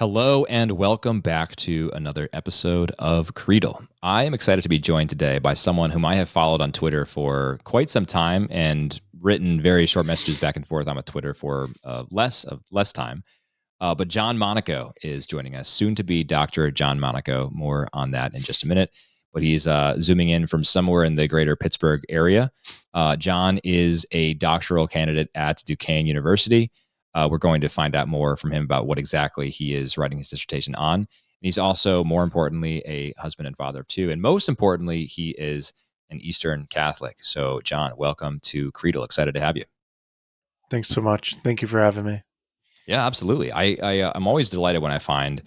Hello and welcome back to another episode of Creedle. I am excited to be joined today by someone whom I have followed on Twitter for quite some time and written very short messages back and forth on with Twitter for less time. But John Monaco is joining us, soon to be Dr. John Monaco. More on that in just a minute. But he's zooming in from somewhere in the greater Pittsburgh area. John is a doctoral candidate at Duquesne University. We're going to find out more from him about what exactly he is writing his dissertation on. And he's also, more importantly, a husband and father of two. And most importantly, he is an Eastern Catholic. So, John, welcome to Creedle. Excited to have you. Thanks so much. Thank you for having me. Yeah, absolutely. I'm always delighted when I find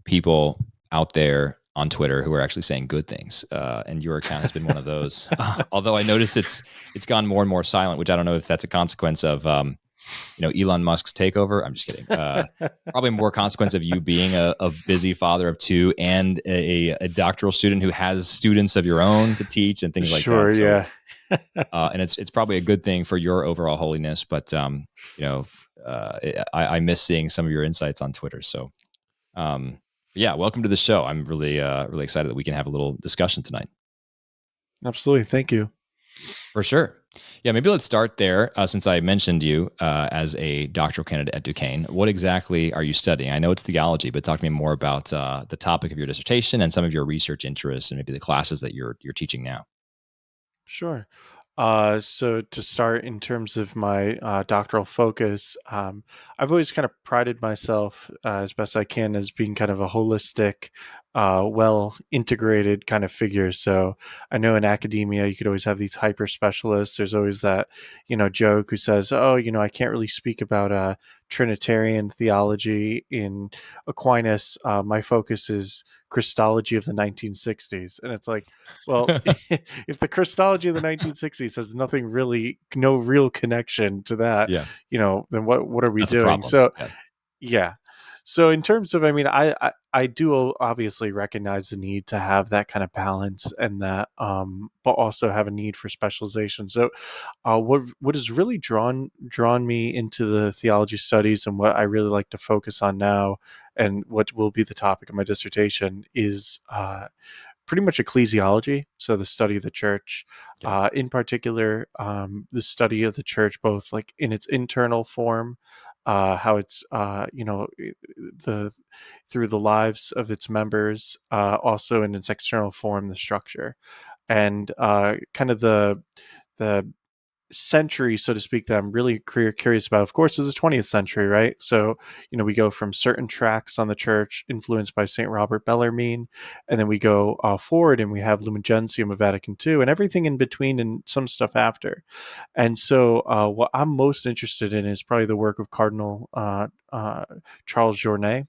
people out there on Twitter who are actually saying good things. And your account has been one of those. Although I notice it's gone more and more silent, which I don't know if that's a consequence of Elon Musk's takeover. I'm just kidding. Probably more consequence of you being a busy father of two and a doctoral student who has students of your own to teach and things like that. Sure, yeah. And it's probably a good thing for your overall holiness. But I miss seeing some of your insights on Twitter. So, yeah, welcome to the show. I'm really excited that we can have a little discussion tonight. Absolutely, thank you. For sure. Yeah, maybe let's start there. Since I mentioned you as a doctoral candidate at Duquesne, what exactly are you studying? I know it's theology, but talk to me more about the topic of your dissertation and some of your research interests and maybe the classes that you're teaching now. Sure. So to start, in terms of my doctoral focus, I've always kind of prided myself as best I can as being kind of a holistic, well integrated kind of figure. So I know in academia you could always have these hyper specialists. There's always that joke who says, "Oh, I can't really speak about Trinitarian theology in Aquinas. My focus is Christology of the 1960s," and it's like, well, if the Christology of the 1960s has no real connection to that, then what are we doing? So, yeah. So in terms of, I do obviously recognize the need to have that kind of balance and that, but also have a need for specialization. So, what has really drawn me into the theology studies and what I really like to focus on now, and what will be the topic of my dissertation is pretty much ecclesiology, so the study of the church, in particular, the study of the church, both like in its internal form, how it's through the lives of its members, also in its external form, the structure, and kind of the century, so to speak, that I'm really curious about, of course, is the 20th century, right? So, we go from certain tracts on the church influenced by St. Robert Bellarmine, and then we go forward and we have Lumen Gentium of Vatican II and everything in between and some stuff after. And so what I'm most interested in is probably the work of Cardinal Charles Journet,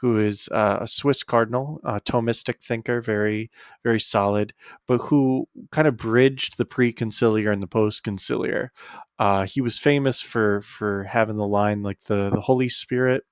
who is a Swiss cardinal, a Thomistic thinker, very, very solid, but who kind of bridged the pre-conciliar and the post-conciliar. He was famous for having the line, like, the Holy Spirit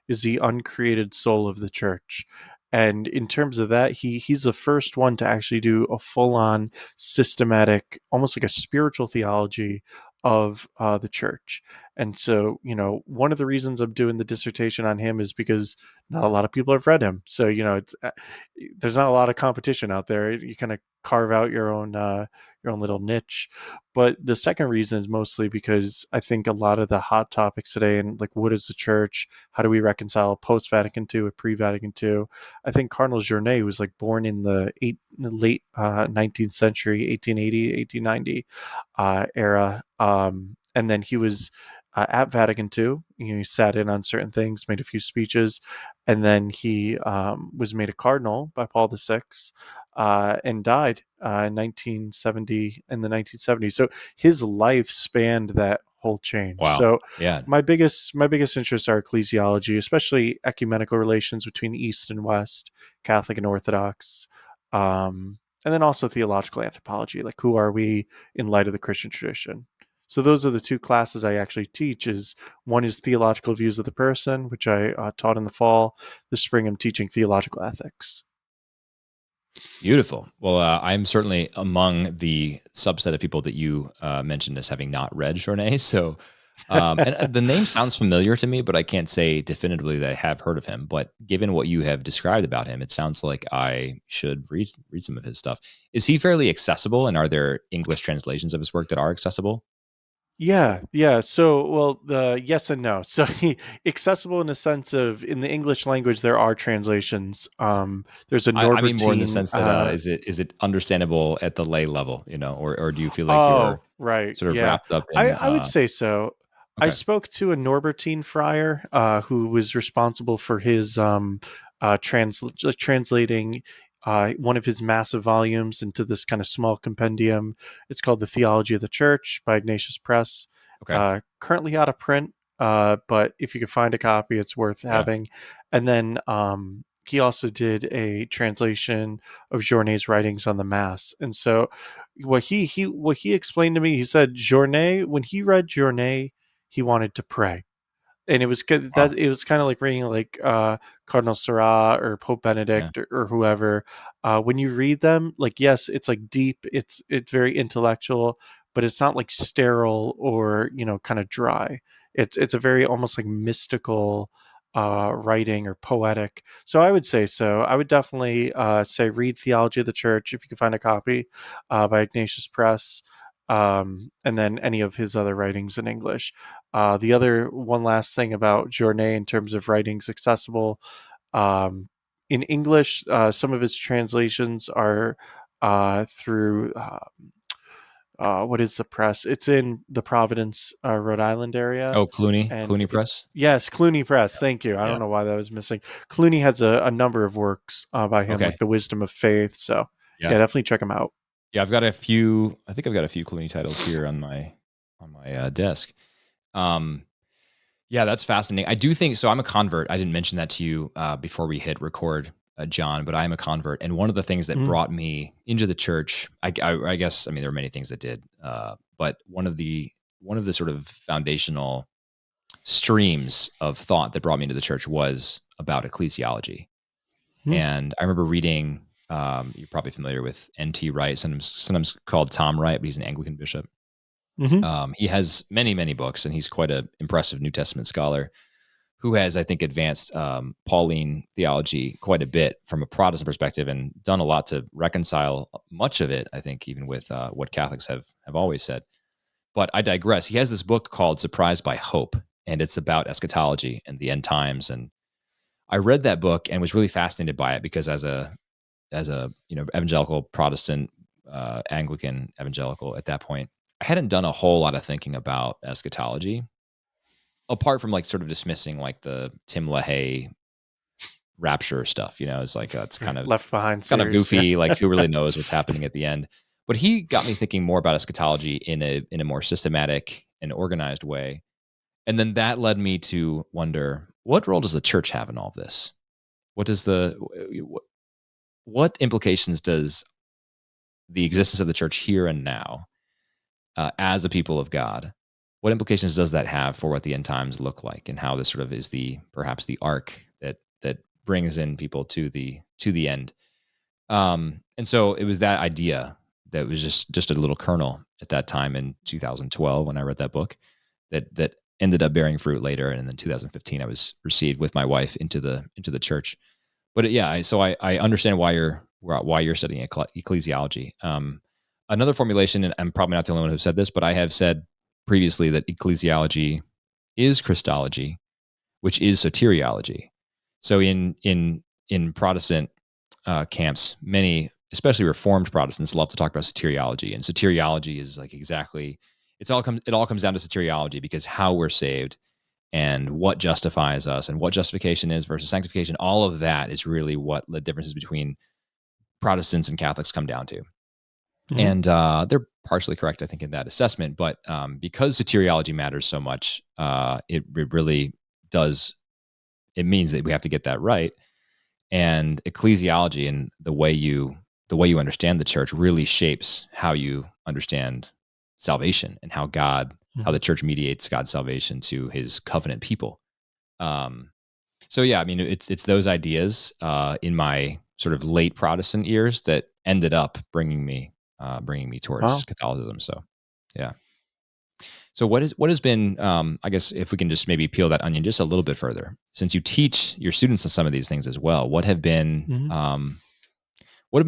is the uncreated soul of the church. And in terms of that, he's the first one to actually do a full-on systematic, almost like a spiritual theology of the church. And so, one of the reasons I'm doing the dissertation on him is because not a lot of people have read him. So, it's there's not a lot of competition out there. You kind of carve out your own little niche. But the second reason is mostly because I think a lot of the hot topics today, and like, what is the church? How do we reconcile post-Vatican II with pre-Vatican II? I think Cardinal Journet was like born in the late 19th century, 1880, 1890 era. And then he was at Vatican II. He sat in on certain things, made a few speeches, and then he was made a cardinal by Paul VI and died in 1970, in the 1970s. So his life spanned that whole change. Wow. So yeah, my biggest interests are ecclesiology, especially ecumenical relations between East and West, Catholic and Orthodox. And then also theological anthropology, like, who are we in light of the Christian tradition? So those are the two classes I actually teach. One is theological views of the person, which I taught in the fall. This spring, I'm teaching theological ethics. Beautiful. Well, I'm certainly among the subset of people that you mentioned as having not read Journet. So And the name sounds familiar to me, but I can't say definitively that I have heard of him. But given what you have described about him, it sounds like I should read some of his stuff. Is he fairly accessible, and are there English translations of his work that are accessible? Yeah, yeah. So, well, the yes and no. So, accessible in the sense of in the English language, there are translations. There's a I mean more in the Norbertine. sense that is it understandable at the lay level, or do you feel like you're Oh, right. sort of Yeah, wrapped up I in I would say so. I okay, spoke to a Norbertine friar who was responsible for his translating one of his massive volumes into this kind of small compendium. It's called the Theology of the Church by Ignatius Press. okay, Currently out of print, but if you can find a copy, it's worth yeah, having. And then he also did a translation of Journet's writings on the Mass, and so what he explained to me, he said Journet, when he read Journet, he wanted to pray. And it was good wow, that it was kind of like reading like Cardinal Sarah or Pope yeah, Benedict or whoever. When you read them, like yes, it's like deep, it's very intellectual, but it's not like sterile or kind of dry. It's a very almost like mystical writing or poetic. So I would say so. I would definitely say read Theology of the Church if you can find a copy by Ignatius Press, and then any of his other writings in English. The other one last thing about Journet in terms of writings accessible, um, in English, some of his translations are through what is the press? It's in the Providence, Rhode Island area, oh, Clooney and Clooney Press, yes, Clooney Press. Thank you. I yeah, don't know why that was missing. Clooney has a number of works by him, okay, like The Wisdom of Faith. So yeah. yeah, definitely check him out. Yeah, I've got a few. I think I've got a few Clooney titles here on my desk. Um, yeah, that's fascinating. I do think so. I'm a convert. I didn't mention that to you before we hit record, John, but I'm a convert, and one of the things that Mm, brought me into the church, I guess, I mean, there are many things that did, but one of the sort of foundational streams of thought that brought me into the church was about ecclesiology. mm, And I remember reading. You're probably familiar with N.T. Wright, sometimes called Tom Wright, but he's an Anglican bishop. mm-hmm, He has many, many books, and he's quite an impressive New Testament scholar who has, I think, advanced Pauline theology quite a bit from a Protestant perspective and done a lot to reconcile much of it, I think, even with what Catholics have always said. But I digress. He has this book called Surprised by Hope, and it's about eschatology and the end times. And I read that book and was really fascinated by it because as a evangelical Protestant, Anglican evangelical at that point, I hadn't done a whole lot of thinking about eschatology apart from like sort of dismissing like the Tim LaHaye rapture stuff. It's like it's yeah, kind of Left Behind kind of series. Yeah. goofy. Like who really knows what's happening at the end? But he got me thinking more about eschatology in a more systematic and organized way. And then that led me to wonder, what role does the church have in all of this? What does the what implications does the existence of the church here and now, as a people of God, what implications does that have for what the end times look like, and how this sort of is the perhaps the arc that brings in people to the end? And so it was that idea that was just a little kernel at that time in 2012 when I read that book that ended up bearing fruit later, and then 2015 I was received with my wife into the church. But yeah, so I understand why you're studying ecclesiology. Another formulation, and I'm probably not the only one who said this, but I have said previously that ecclesiology is Christology, which is soteriology. So in Protestant camps, many, especially Reformed Protestants, love to talk about soteriology, and soteriology is like exactly it all comes down to soteriology, because how we're saved and what justifies us and what justification is versus sanctification, all of that is really what the differences between Protestants and Catholics come down to. Mhm. And they're partially correct, I think, in that assessment. But because soteriology matters so much, it really does. It means that we have to get that right. And ecclesiology and the way you understand the church really shapes how you understand salvation and how the Mhm. church mediates God's salvation to His covenant people. Um, so yeah, I mean, it's those ideas in my sort of late Protestant years that ended up bringing me towards Wow. Catholicism. So yeah. So what has been, I guess if we can just maybe peel that onion just a little bit further, since you teach your students on some of these things as well, Mhm. what have been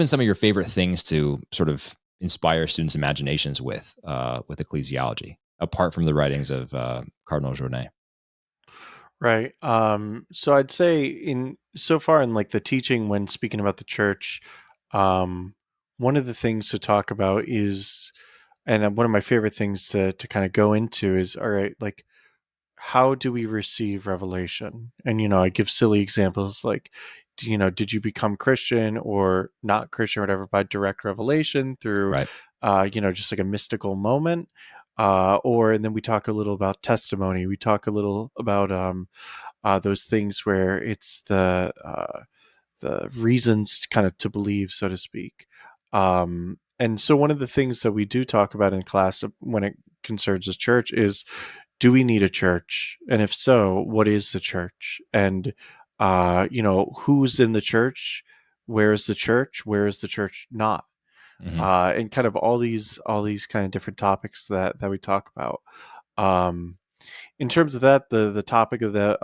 some of your favorite things to sort of inspire students' imaginations with ecclesiology, apart from the writings of Cardinal Journet? Right. So I'd say in so far in like the teaching when speaking about the church, um, one of the things to talk about is, and one of my favorite things to kind of go into is, all right, like how do we receive revelation? And I give silly examples like, did you become Christian or not Christian or whatever by direct revelation through, Right. just like a mystical moment, or and then we talk a little about testimony. We talk a little about those things where it's the reasons kind of to believe, so to speak. And so one of the things that we do talk about in class when it concerns the church is, do we need a church? And if so, what is the church? And, who's in the church? Where is the church? Where is the church not? Hmm. And kind of all these kind of different topics that we talk about. Um, in terms of that, the topic of the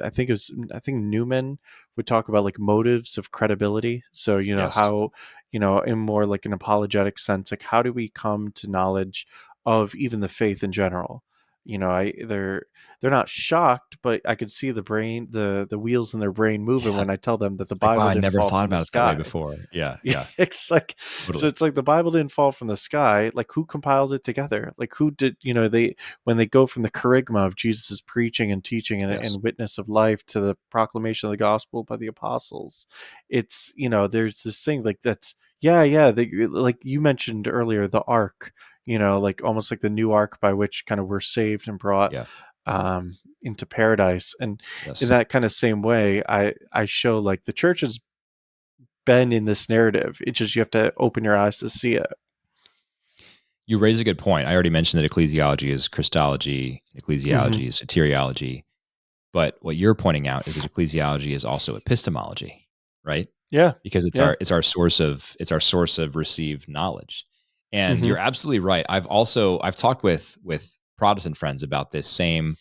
I think Newman would talk about like motives of credibility. So Yes. how in more like an apologetic sense, like how do we come to knowledge of even the faith in general? They're not shocked, but I could see the wheels in their brain moving Yeah. when I tell them that the Like, wow, Bible I didn't never fall thought from the about it that way sky. before. Yeah. Yeah, Yeah. it's like, so Totally. it's like the Bible didn't fall from the sky. Like who compiled it together? Like who did, they, when they go from the kerygma of Jesus' preaching and teaching Yes. and witness of life to the proclamation of the gospel by the apostles, it's, there's this thing like that's, yeah, like you mentioned earlier, the ark, like almost like the new ark by which kind of we're saved and brought Yeah. into paradise. And in Yes. that kind of same way, I show like the church has been in this narrative. It's just you have to open your eyes to see it. You raise a good point. I already mentioned that ecclesiology is Christology, Hmm. ecclesiology is soteriology. But what you're pointing out is that ecclesiology is also epistemology, right? Yeah, Because yeah. it's our source of received knowledge. And Hmm. you're absolutely right. I've talked with Protestant friends about this same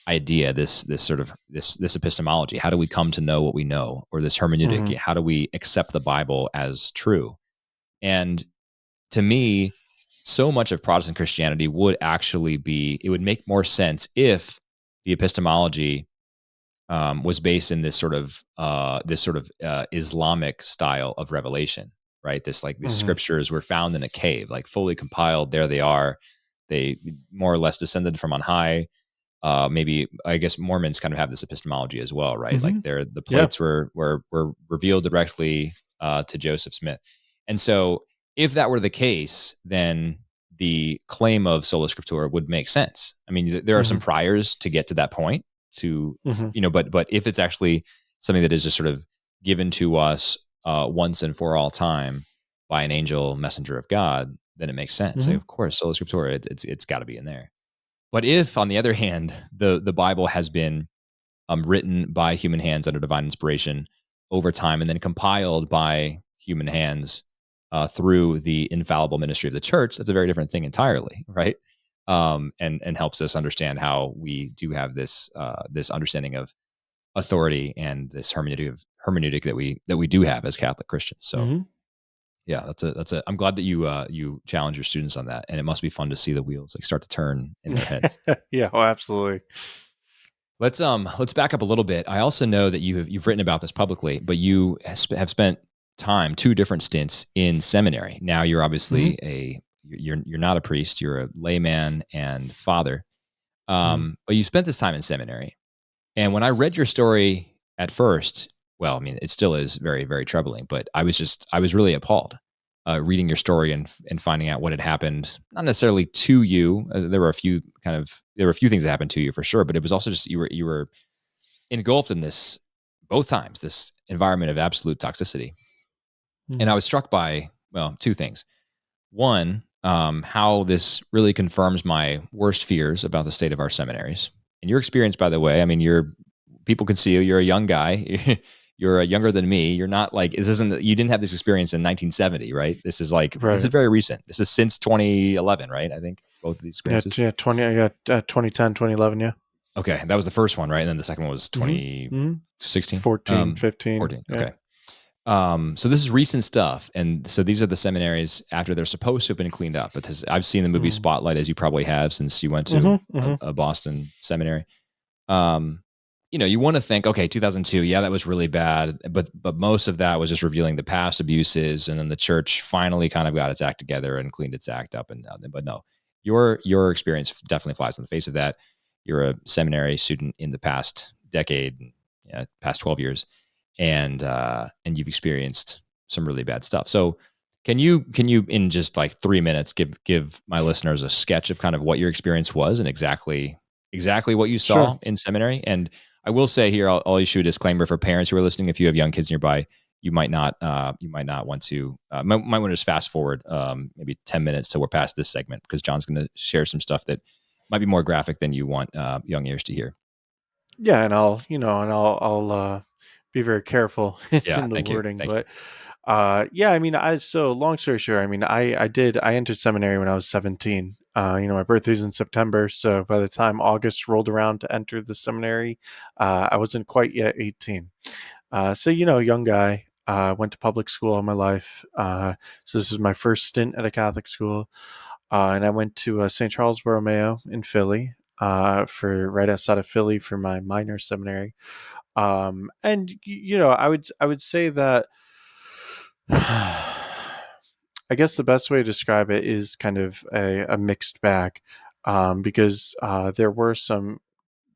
idea, this sort of this epistemology. How do we come to know what we know, or this hermeneutic? Hmm. How do we accept the Bible as true? And to me, so much of Protestant Christianity would actually be, it would make more sense if the epistemology was based in this sort of Islamic style of revelation, right? This like these Hmm. scriptures were found in a cave, like fully compiled. There they are. They more or less descended from on high. Maybe I guess Mormons kind of have this epistemology as well, right? Hmm. Like the Yeah. plates were revealed directly to Joseph Smith, and so if that were the case, then the claim of sola scriptura would make sense. I mean, there are some Hmm. priors to get to that point, to Hmm. but if it's actually something that is just sort of given to us once and for all time by an angel messenger of God, then it makes sense. Say, Hmm. of course, sola scriptura, it's got to be in there. But if, on the other hand, the Bible has been written by human hands under divine inspiration over time, and then compiled by human hands through the infallible ministry of the church, that's a very different thing entirely, right? And helps us understand how we do have this understanding of authority and this hermeneutic that we do have as Catholic Christians. So Hmm. yeah, that's a. I'm glad that you challenge your students on that, and it must be fun to see the wheels like start to turn in their heads. Yeah. Oh, absolutely. Let's back up a little bit. I also know that you've written about this publicly, but you have spent time, two different stints in seminary. Now you're Hmm. obviously you're not a priest, you're a layman and father. Hmm. But you spent this time in seminary. And when I read your story at first, well, I mean, it still is very, very troubling, but I was really appalled reading your story and finding out what had happened, not necessarily to you. There were a few things that happened to you for sure, but it was also just, you were engulfed in this, both times, this environment of absolute toxicity. And Hmm. I was struck by, well, two things. One, how this really confirms my worst fears about the state of our seminaries. And your experience, by the way, I mean, people can see you. You're a young guy. You're younger than me. You're not like, this isn't, you didn't have this experience in 1970, right? This is Right. very recent. This is since 2011, right? I think. both of these Yeah, experiences? 2010, 2011, yeah. Okay, that was the first one, right? And then the second one was Mm-hmm. Mm-hmm. 2016, 14, 15, 14. yeah. Okay. So this is recent stuff, and so these are the seminaries after they're supposed to have been cleaned up. Because I've seen the movie Mm. Spotlight, as you probably have, since you went to Mm-hmm. Mm-hmm. a Boston seminary. Um, you want to think, okay, 2002, yeah, that was really bad, but most of that was just revealing the past abuses, and then the church finally kind of got its act together and cleaned its act up. And but no, your experience definitely flies in the face of that. You're a seminary student in the past decade, yeah, past 12 years, and you've experienced some really bad stuff. So can you in just like 3 minutes give my listeners a sketch of kind of what your experience was and exactly what you Sure. saw in seminary? And I will say here, I'll issue a disclaimer for parents who are listening. If you have young kids nearby, you might not want to might want to just fast forward maybe 10 minutes till we're past this segment, because John's going to share some stuff that might be more graphic than you want young ears to hear. Yeah, and I'll be very careful Yeah, in the thank you, wording, thank you. but yeah, I mean, so long story short, I mean, I entered seminary when I was 17. My birthday's in September, so by the time August rolled around to enter the seminary, I wasn't quite yet 18. So young guy. Went to public school all my life. So this is my first stint at a Catholic school, and I went to St. Charles Borromeo in Philly, for right outside of Philly for my minor seminary. And I would say that I guess the best way to describe it is kind of a mixed bag, because there were some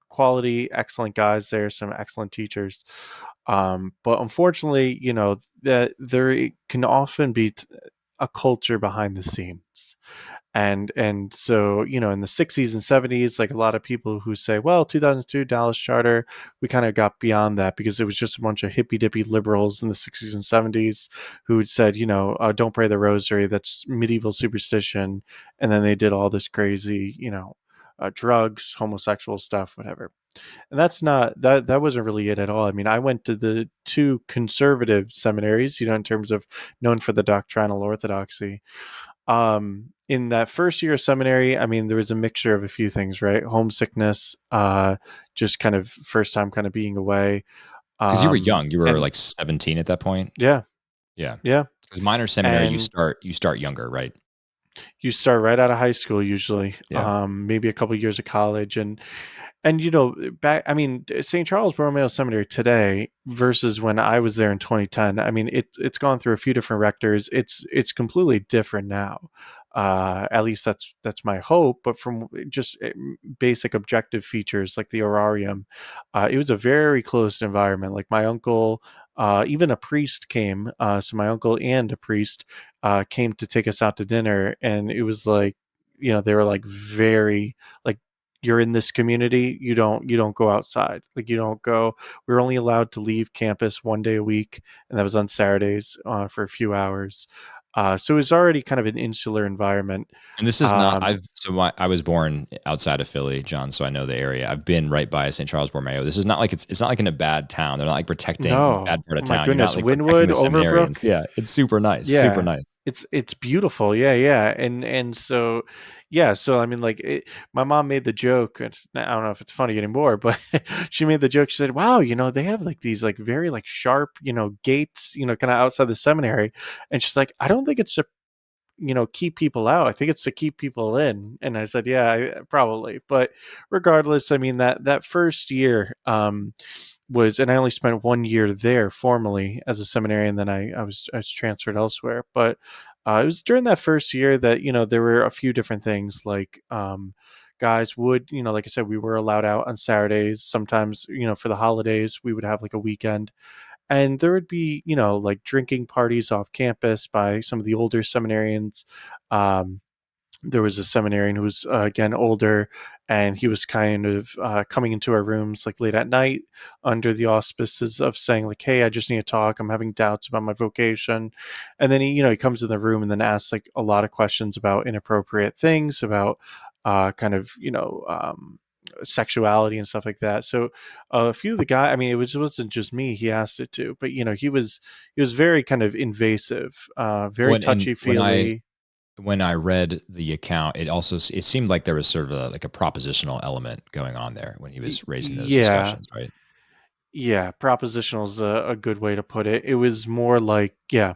quality, excellent guys there, some excellent teachers. But unfortunately, that there can often be a culture behind the scenes. And so, in the 60s and 70s, like a lot of people who say, well, 2002 Dallas Charter, we kind of got beyond that because it was just a bunch of hippy dippy liberals in the 60s and 70s who said, don't pray the rosary, that's medieval superstition. And then they did all this crazy, drugs, homosexual stuff, whatever. And that's not that wasn't really it at all. I mean, I went to the two conservative seminaries, in terms of known for the doctrinal orthodoxy. In that first year of seminary, I mean, there was a mixture of a few things, right? Homesickness, just kind of first time kind of being away. Because you were young, you were And like 17 at that point. yeah, Yeah, yeah. because minor seminary, And you start younger, right? you start right out of high school usually, Yeah. maybe a couple years of college. And back, I mean, St. Charles Borromeo Seminary today versus when I was there in 2010, I mean, it's gone through a few different rectors. It's completely different now. At least that's my hope. But from just basic objective features like the horarium, it was a very closed environment. Like my uncle, even a priest came. So my uncle and a priest came to take us out to dinner, and it was like, they were like very like, you're in this community, you don't go outside, like you don't go. We're only allowed to leave campus one day a week, and that was on Saturdays, for a few hours. So it was already kind of an insular environment. And this is not um, I was born outside of Philly, John, so I know the area. I've been right by St. Charles Borromeo. This is not like it's not like in a bad town. They're not like protecting the no, bad part of oh my town. You're not goodness, like protecting Wynwood, the seminarians. Overbrook. Yeah, it's super nice, super Yeah, nice. it's beautiful. Yeah, yeah, and so yeah, so I mean, like my mom made the joke, and I don't know if it's funny anymore, but she made the joke. She said, "Wow, they have like these like very like sharp, gates, kind of outside the seminary," and she's like, "I don't think it's to keep people out. I think it's to keep people in." And I said, "Yeah, probably." But regardless, I mean that first year, and I only spent 1 year there formally as a seminarian. Then I was transferred elsewhere. But it was during that first year that there were a few different things like. Guys would, like I said, we were allowed out on Saturdays. Sometimes, for the holidays, we would have like a weekend, and there would be, like drinking parties off campus by some of the older seminarians. Um, there was a seminarian who was, again, older, and he was kind of coming into our rooms like late at night under the auspices of saying like, "Hey, I just need to talk, I'm having doubts about my vocation." And then he comes in the room and then asks like a lot of questions about inappropriate things, about kind of sexuality and stuff like that. So a few of the guys, I mean, wasn't just me he asked it to, but he was very kind of invasive, very When and touchy when I feely. when I read the account, it seemed like there was sort of like a propositional element going on there when he was raising those Yeah. discussions, right? Yeah, propositional is a good way to put it. It was more like, yeah,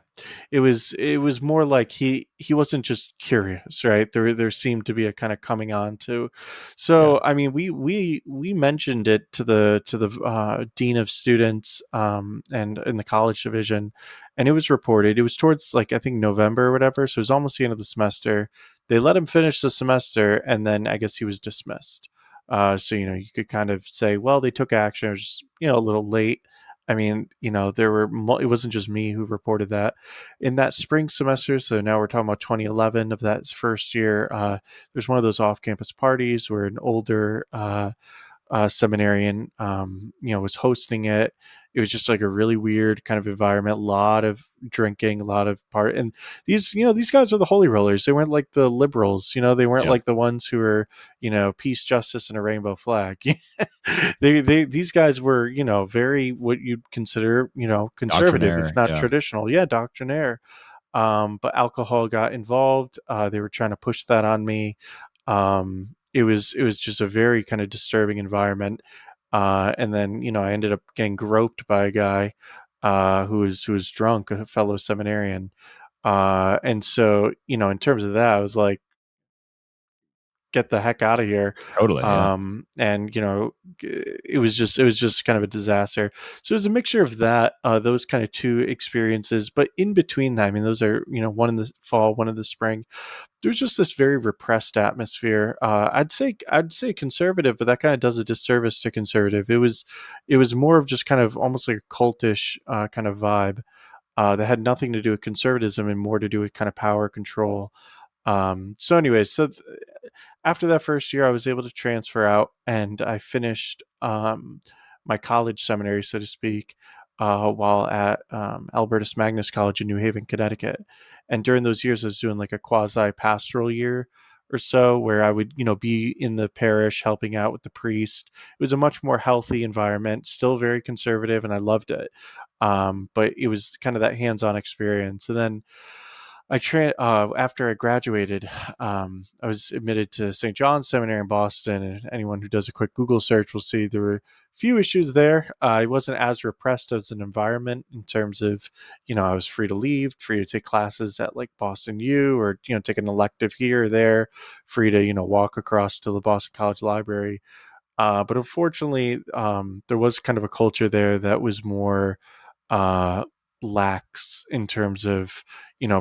it was more like he wasn't just curious, right? There seemed to be a kind of coming on to. Yeah. So I mean, we mentioned it to the dean of students, and in the college division, and it was reported. It was towards, like, I think November or whatever, so it was almost the end of the semester. They let him finish the semester, and then I guess he was dismissed. So, you could kind of say, well, they took action. It was just, a little late. I mean, it wasn't just me who reported that in that spring semester. So now we're talking about 2011 of that first year. There's one of those off-campus parties where an older seminarian, was hosting it. It was just like a really weird kind of environment. A lot of drinking, a lot of and these guys are the holy rollers. They weren't like the liberals. They weren't Yeah. like the ones who were, peace, justice, and a rainbow flag. These guys were, very what you'd consider, conservative, if Doctrinaire. not Yeah. traditional. Yeah, doctrinaire. But alcohol got involved. They were trying to push that on me. It was just a very kind of disturbing environment. And then, I ended up getting groped by a guy who was drunk, a fellow seminarian. And so, in terms of that, I was like, get the heck out of here. Totally. Yeah. And it was just kind of a disaster. So it was a mixture of that, those kind of two experiences. But in between that, I mean, those are, one in the fall, one in the spring. There's just this very repressed atmosphere. I'd say conservative, but that kind of does a disservice to conservative. It was more of just kind of almost like a cultish kind of vibe that had nothing to do with conservatism and more to do with kind of power control. So anyways, after that first year, I was able to transfer out, and I finished my college seminary, so to speak, while at Albertus Magnus College in New Haven, Connecticut. And during those years, I was doing like a quasi pastoral year or so, where I would, be in the parish helping out with the priest. It was a much more healthy environment, still very conservative, and I loved it. But it was kind of that hands-on experience. And then after I graduated, I was admitted to St. John's Seminary in Boston, and anyone who does a quick Google search will see there were a few issues there. It wasn't as repressed as an environment in terms of, I was free to leave, free to take classes at like Boston U, or, take an elective here or there, free to, walk across to the Boston College Library. But unfortunately, there was kind of a culture there that was more uh, lax in terms of,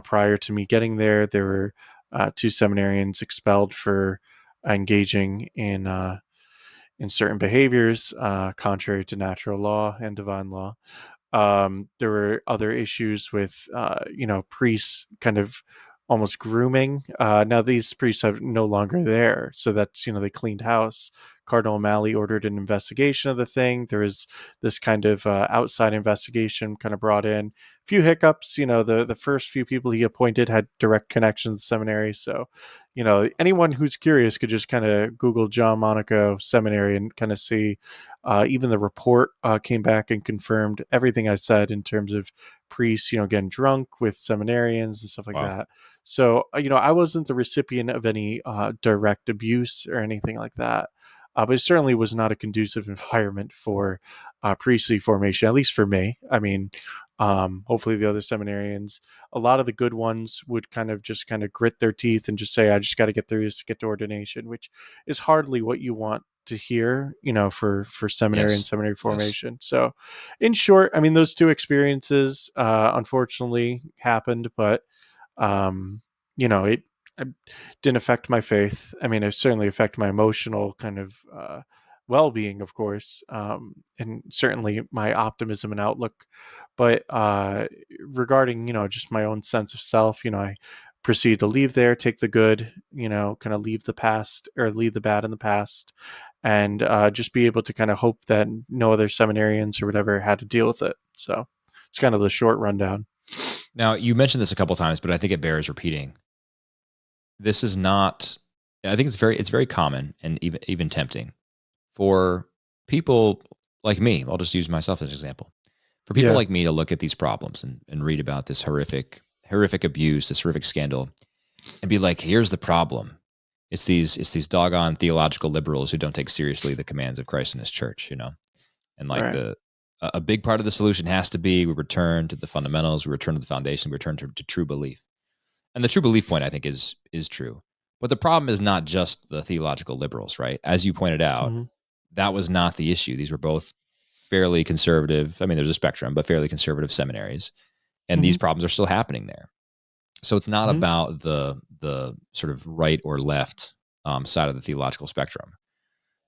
prior to me getting there were two seminarians expelled for engaging in certain behaviors contrary to natural law and divine law. There were other issues with, priests kind of almost grooming. Now these priests are no longer there, so that's, they cleaned house. Cardinal O'Malley ordered an investigation of the thing. There was this kind of outside investigation kind of brought in. A few hiccups. The first few people he appointed had direct connections to seminary, so anyone who's curious could just kind of Google John Monaco Seminary and kind of see. Even the report came back and confirmed everything I said in terms of priests, getting drunk with seminarians and stuff like Wow. that. So, I wasn't the recipient of any direct abuse or anything like that. But it certainly was not a conducive environment for priestly formation, at least for me. I mean, hopefully the other seminarians, a lot of the good ones would kind of grit their teeth and just say, I just got to get through this to get to ordination, which is hardly what you want to hear, for seminary and Yes. seminary Yes. formation. So in short, I mean, those two experiences, unfortunately happened, but, it didn't affect my faith. I mean, it certainly affected my emotional kind of, well-being, of course, and certainly my optimism and outlook. But regarding, just my own sense of self, I proceed to leave there, take the good, kind of leave the past or leave the bad in the past, and just be able to kind of hope that no other seminarians or whatever had to deal with it. So it's kind of the short rundown. Now, you mentioned this a couple times, but I think it bears repeating. This is not. I think it's very common and even tempting for people like me. I'll just use myself as an example. For people Yeah. like me to look at these problems and read about this horrific abuse, this horrific scandal, and be like, here's the problem. It's these doggone theological liberals who don't take seriously the commands of Christ and his church, And like Right. a big part of the solution has to be we return to the fundamentals, we return to the foundation, we return to true belief. And the true belief point, I think, is true. But the problem is not just the theological liberals, right? As you pointed out, Mm-hmm. that was not the issue. These were both fairly conservative. I mean, there's a spectrum, but fairly conservative seminaries, and Mm-hmm. these problems are still happening there. So it's not Mm-hmm. about the sort of right or left side of the theological spectrum.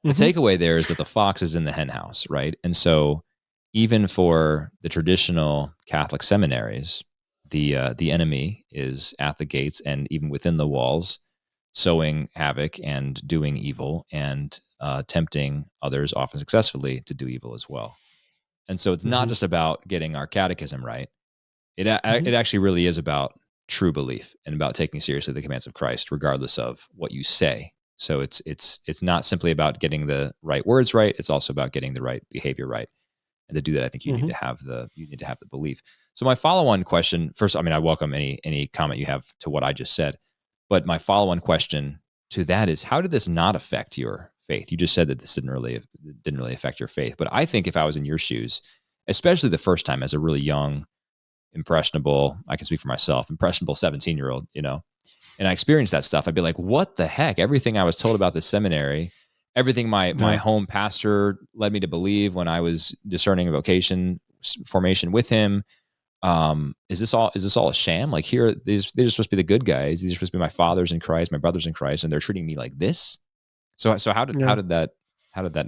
The Mm-hmm. takeaway there is that the fox is in the henhouse, right? And so even for the traditional Catholic seminaries, the enemy is at the gates and even within the walls, sowing havoc and doing evil and tempting others, often successfully, to do evil as well. And so it's not Mm-hmm. just about getting our catechism right. Mm-hmm. It actually really is about true belief and about taking seriously the commands of Christ, regardless of what you say. So it's not simply about getting the right words right. It's also about getting the right behavior right. And to do that, I think Mm-hmm. you need to have the belief. So my follow-on question, first, I mean, I welcome any comment you have to what I just said, but my follow-on question to that is, how did this not affect your faith? You just said that this didn't really affect your faith, but I think if I was in your shoes, especially the first time as a really young, impressionable, I can speak for myself, impressionable 17-year-old, and I experienced that stuff, I'd be like, what the heck? Everything I was told about the seminary, everything my Yeah. home pastor led me to believe when I was discerning a vocation formation with him. Is this all a sham? Like, here, they're supposed to be the good guys. These are supposed to be my fathers in Christ, my brothers in Christ, and they're treating me like this. So Yeah. how did that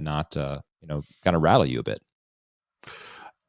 not kind of rattle you a bit?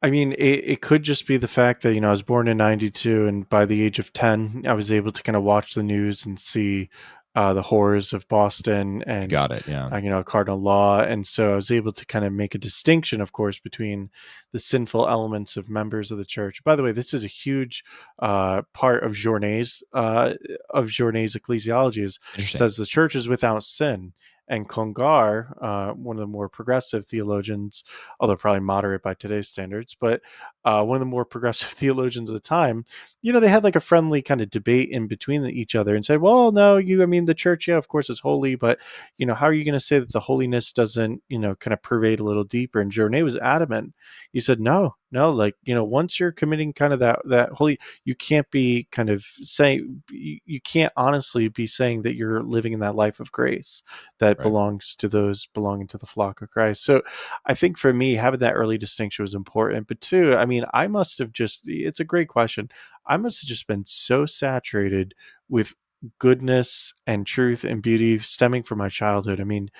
I mean, it could just be the fact that, I was born in 92, and by the age of 10, I was able to kind of watch the news and see the horrors of Boston You and, got it. Yeah. cardinal law. And so I was able to kind of make a distinction, of course, between the sinful elements of members of the church. By the way, this is a huge part of Journay's ecclesiology, is Interesting. says the church is without sin. And Congar, one of the more progressive theologians, although probably moderate by today's standards, but one of the more progressive theologians of the time, they had like a friendly kind of debate in between each other and said, well, no, the church, yeah, of course is holy, but, how are you going to say that the holiness doesn't, kind of pervade a little deeper? And Journay was adamant. He said, no, like, once you're committing kind of that holy, you can't be kind of saying, you can't honestly be saying that you're living in that life of grace that Right. belongs to those belonging to the flock of Christ. So I think for me, having that early distinction was important. But two, I mean, I must have it's a great question. I must have just been so saturated with goodness and truth and beauty stemming from my childhood. I mean,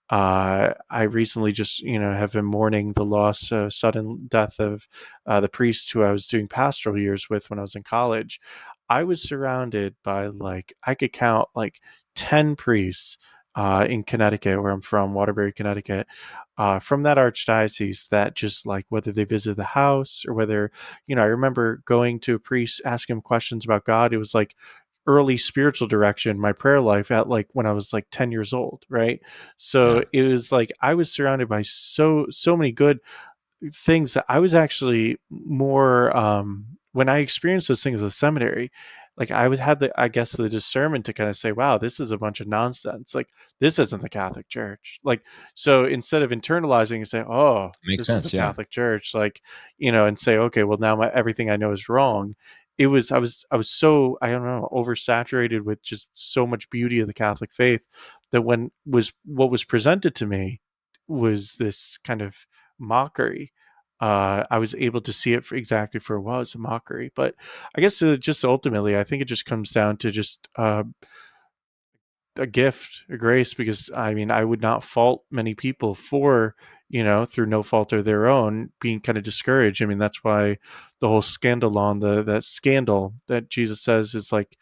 I recently just, have been mourning the loss, sudden death of the priest who I was doing pastoral years with when I was in college. I was surrounded by, like, I could count like 10 priests in Connecticut, where I'm from, Waterbury, Connecticut, from that archdiocese, that just, like, whether they visited the house or whether, I remember going to a priest, asking him questions about God. It was like early spiritual direction, my prayer life, at like when I was like 10 years old, right? So Yeah. it was like I was surrounded by so many good things that I was actually more when I experienced those things in the seminary, like I would have I guess the discernment to kind of say, wow, this is a bunch of nonsense. Like, this isn't the Catholic Church. Like, so instead of internalizing and say, oh, Makes this is the sense. Yeah. Catholic Church, like, and say, okay, well, now everything I know is wrong. I was so, I don't know, oversaturated with just so much beauty of the Catholic faith, that when was what was presented to me was this kind of mockery. I was able to see it for exactly for what was, a mockery. But I guess just ultimately, I think it just comes down to just a gift, a grace, because I mean, I would not fault many people for, through no fault of their own, being kind of discouraged. I mean, that's why the whole scandal on that scandal that Jesus says is like,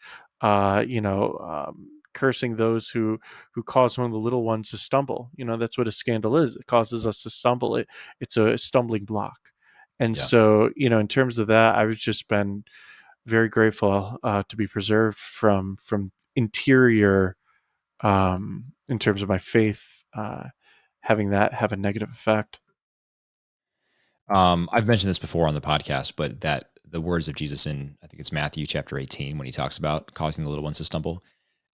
cursing those who cause one of the little ones to stumble. That's what a scandal is. It causes us to stumble. It's a stumbling block. And Yeah. so, in terms of that, I've just been very grateful to be preserved from interior, in terms of my faith, having that have a negative effect. I've mentioned this before on the podcast, but that the words of Jesus in, I think think it's Matthew chapter 18 when he talks about causing the little ones to stumble.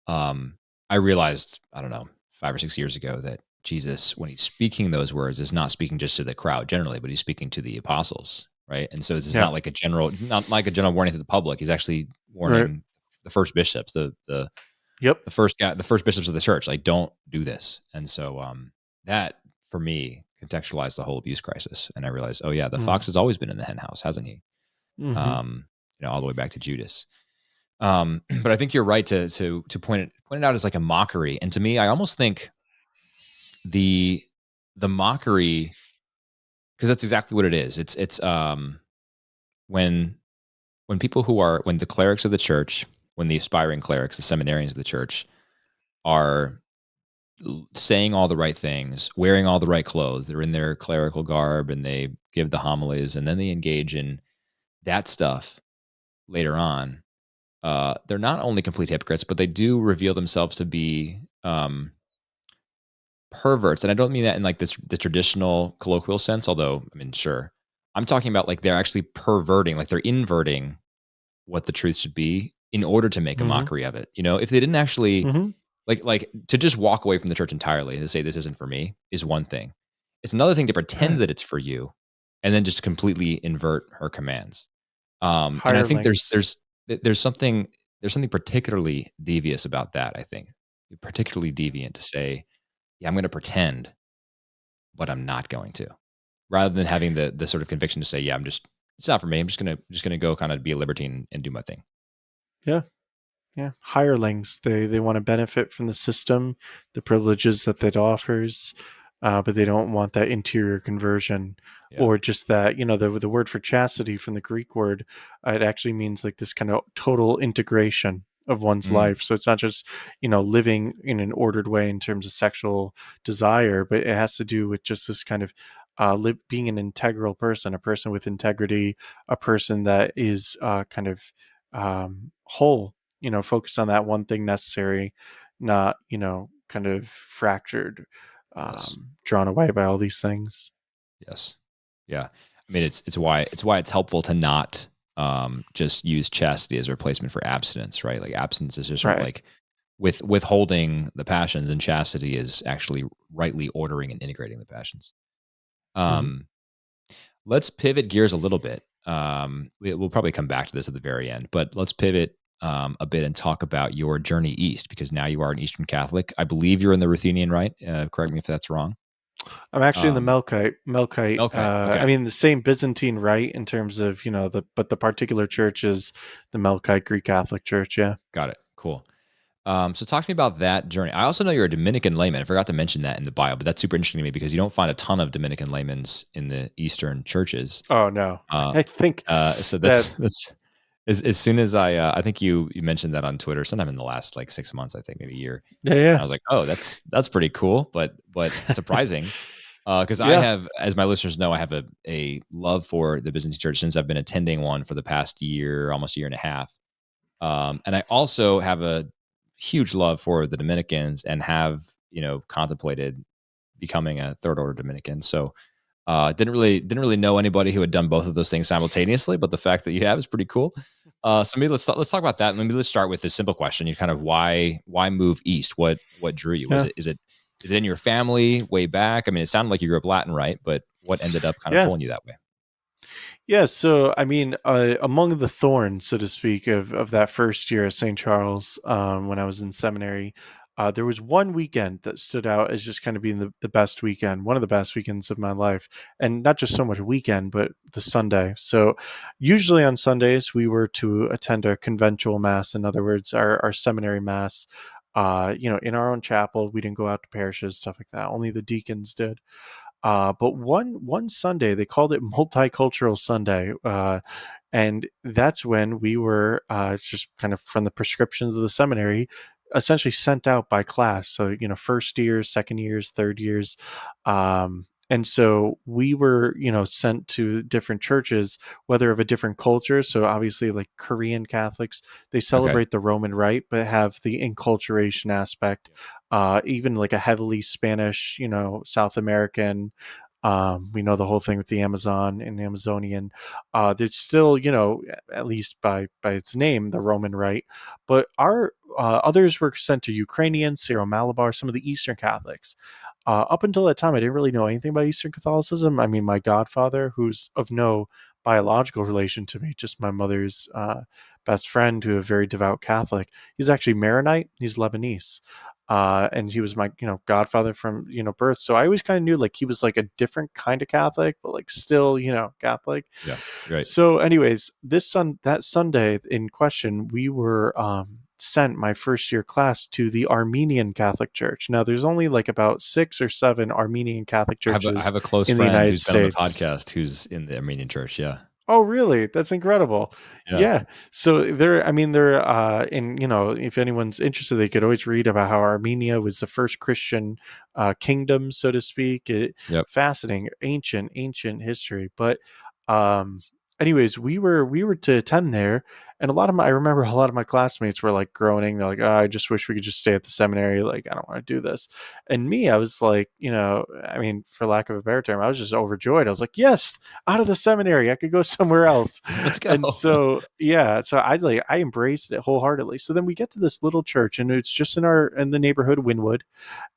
I realized, I don't know, 5 or 6 years ago that Jesus, when he's speaking those words, is not speaking just to the crowd generally, but he's speaking to the apostles, right? And so it's Yeah. not like a general, not like a general warning to the public. He's actually Right. warning the first bishops, Yep. the first bishops of the church, like, don't do this. And so that for me contextualized the whole abuse crisis, and I realized, oh yeah, the fox has always been in the hen house, hasn't he? Mm-hmm. All the way back to Judas. But I think you're right to point it out as like a mockery, and to me, I almost think the mockery, because that's exactly what it is. It's when when the clerics of the church, when the aspiring clerics, the seminarians of the church, are saying all the right things, wearing all the right clothes, they're in their clerical garb, and they give the homilies, and then they engage in that stuff later on. They're not only complete hypocrites, but they do reveal themselves to be perverts. And I don't mean that in like the traditional colloquial sense, although I mean, sure. I'm talking about like they're actually perverting, like they're inverting what the truth should be in order to make a Mm-hmm. mockery of it. If they didn't actually Mm-hmm. like to just walk away from the church entirely and to say this isn't for me is one thing. It's another thing to pretend Right. that it's for you and then just completely invert her commands. And I think Hirelings. there's something particularly devious about that. I think particularly deviant to say, yeah, I'm going to pretend, but I'm not going to, rather than having the sort of conviction to say, yeah, it's not for me. I'm just gonna go kind of be a libertine and do my thing. Yeah. Yeah. Hirelings. They want to benefit from the system, the privileges that it offers, but they don't want that interior conversion, Yeah. or just that, the word for chastity from the Greek word, it actually means like this kind of total integration of one's Mm, life. So it's not just, living in an ordered way in terms of sexual desire, but it has to do with just this kind of being an integral person, a person with integrity, a person that is kind of whole, focused on that one thing necessary, not, kind of fractured, yes. drawn away by all these things. Yes. Yeah. I mean, it's why it's helpful to not just use chastity as a replacement for abstinence, right? Like abstinence is just sort of Right. like withholding the passions, and chastity is actually rightly ordering and integrating the passions. Hmm. Um, let's pivot gears a little bit. We'll probably come back to this at the very end, but let's pivot a bit and talk about your journey east, because now you are an Eastern Catholic. I believe you're in the Ruthenian Rite. Correct me if that's wrong. I'm actually in the Um, Melkite. okay, I okay, mean, the same Byzantine rite in terms of, but the particular church is the Melkite Greek Catholic Church. Yeah. got it. Cool. So talk to me about that journey. I also know you're a Dominican layman. I forgot to mention that in the bio, but that's super interesting to me because you don't find a ton of Dominican laymans in the Eastern churches. Oh no, Uh, I think so that. that's as soon as I think you mentioned that on Twitter sometime in the last like 6 months, I think maybe a year. Yeah, I yeah. was like, oh, that's pretty cool, but surprising. Because I Yeah. have, as my listeners know, I have a love for the Byzantine Church since I've been attending one for the past year, almost a year and a half. And I also have a huge love for the Dominicans and have, contemplated becoming a third order Dominican. So didn't really know anybody who had done both of those things simultaneously, but the fact that you have is pretty cool. So maybe let's talk about that. Maybe let's start with this simple question. You kind of why move east? What drew you? Was Yeah. is it in your family way back? I mean, it sounded like you grew up Latin, right? But what ended up kind of Yeah. pulling you that way? Yeah, so I mean, among the thorns, so to speak, of that first year at St. Charles, when I was in seminary, there was one weekend that stood out as just kind of being the best weekend, one of the best weekends of my life. And not just so much weekend, but the Sunday. So usually on Sundays, we were to attend our conventual mass, in other words, our seminary mass. In our own chapel. We didn't go out to parishes, stuff like that. Only the deacons did. But one Sunday, they called it Multicultural Sunday, and that's when we were just kind of from the prescriptions of the seminary, essentially sent out by class. So first years, second years, third years, and so we were sent to different churches, whether of a different culture. So obviously, like Korean Catholics, they Okay. celebrate the Roman Rite, but have the enculturation aspect. Even like a heavily Spanish, South American, We know the whole thing with the Amazon and Amazonian. There's still, at least by its name, the Roman Rite, but our others were sent to Ukrainian, Syro-Malabar, some of the Eastern Catholics. Up until that time, I didn't really know anything about Eastern Catholicism. I mean, my godfather, who's of no biological relation to me, just my mother's best friend, who a very devout Catholic. He's actually Maronite. He's Lebanese. And he was my, godfather from, birth. So I always kind of knew like he was like a different kind of Catholic, but like still, Catholic. Yeah. Right. So anyways, that Sunday in question, we were, sent my first year class to the Armenian Catholic Church. Now there's only like about 6 or 7 Armenian Catholic I churches have a close in the friend United who's been on the States. podcast who's in the Armenian church. Yeah. Oh, really? That's incredible. Yeah. Yeah. So they're, in, if anyone's interested, they could always read about how Armenia was the first Christian kingdom, so to speak. Yep. Fascinating, ancient history. But, anyways, we were to attend there, and I remember a lot of my classmates were like groaning. They're like, "Oh, I just wish we could just stay at the seminary. Like, I don't want to do this." And me, I was like, for lack of a better term, I was just overjoyed. I was like, "Yes, out of the seminary, I could go somewhere else." Let's go. And so, yeah, so I embraced it wholeheartedly. So then we get to this little church, and it's just in the neighborhood, Wynwood,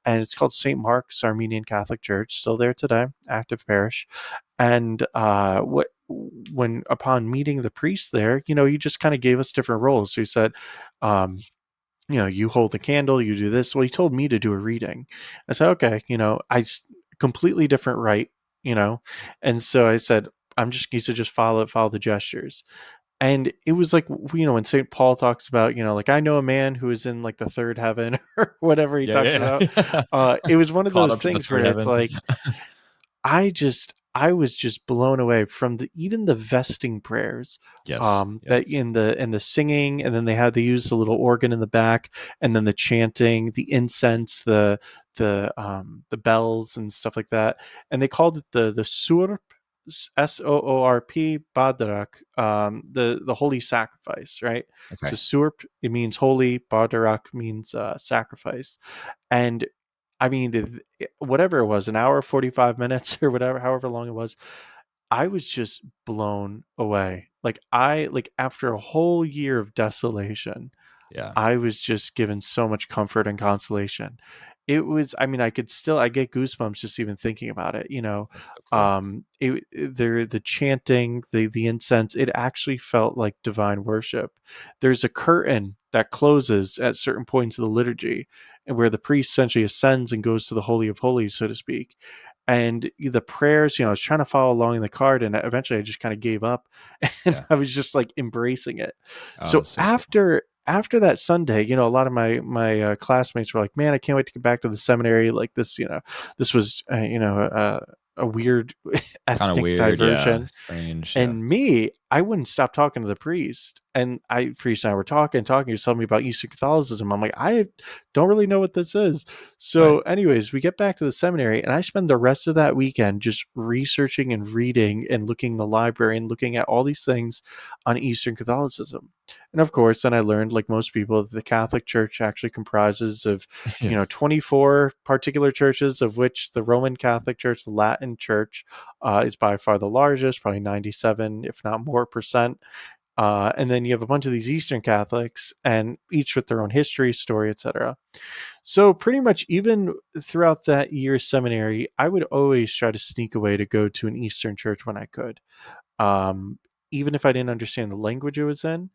and it's called St. Mark's Armenian Catholic Church, still there today, active parish. And when upon meeting the priest there, he just kind of gave us different roles. So he said, you hold the candle, you do this. Well, he told me to do a reading. I said, okay, completely different rite, and so I said, he said, just follow the gestures. And it was like, when St. Paul talks about, like, I know a man who is in like the third heaven or whatever he talks about. It was one of Caught those up to the things where third it's heaven. like, I was just blown away from even the vesting prayers. Yes. That in the singing, and then they use the little organ in the back, and then the chanting, the incense, the bells and stuff like that. And they called it the Surp, Soorp Badarak, the holy sacrifice, right? Okay. So Surp, it means holy, Badarak means sacrifice. And I mean, whatever it was, an hour, 45 minutes or whatever, however long it was, I was just blown away. Like after a whole year of desolation, Yeah. I was just given so much comfort and consolation. It was, I get goosebumps just even thinking about it, That's so cool. the chanting, the incense, it actually felt like divine worship. There's a curtain that closes at certain points of the liturgy, and where the priest essentially ascends and goes to the Holy of Holies, so to speak. And the prayers, I was trying to follow along in the card, and eventually I just kind of gave up, and Yeah. I was just like embracing it. Oh, So that's so cool. after that Sunday, a lot of my classmates were like, "Man, I can't wait to get back to the seminary." Like this, this was, a weird Kind of ethnic weird. Yeah. diversion. Strange. Yeah. And me, I wouldn't stop talking to the priest. And priest and I were talking. He was telling me about Eastern Catholicism. I'm like, I don't really know what this is. Right. So, anyways, we get back to the seminary, and I spend the rest of that weekend just researching and reading and looking in the library and looking at all these things on Eastern Catholicism. And of course, then I learned, like most people, that the Catholic Church actually comprises of, Yes. 24 particular churches, of which the Roman Catholic Church, the Latin Church, is by far the largest, probably 97, if not more percent. And then you have a bunch of these Eastern Catholics, and each with their own history, story, etc. So pretty much even throughout that year's seminary, I would always try to sneak away to go to an Eastern church when I could. Um, Even if I didn't understand the language it was in,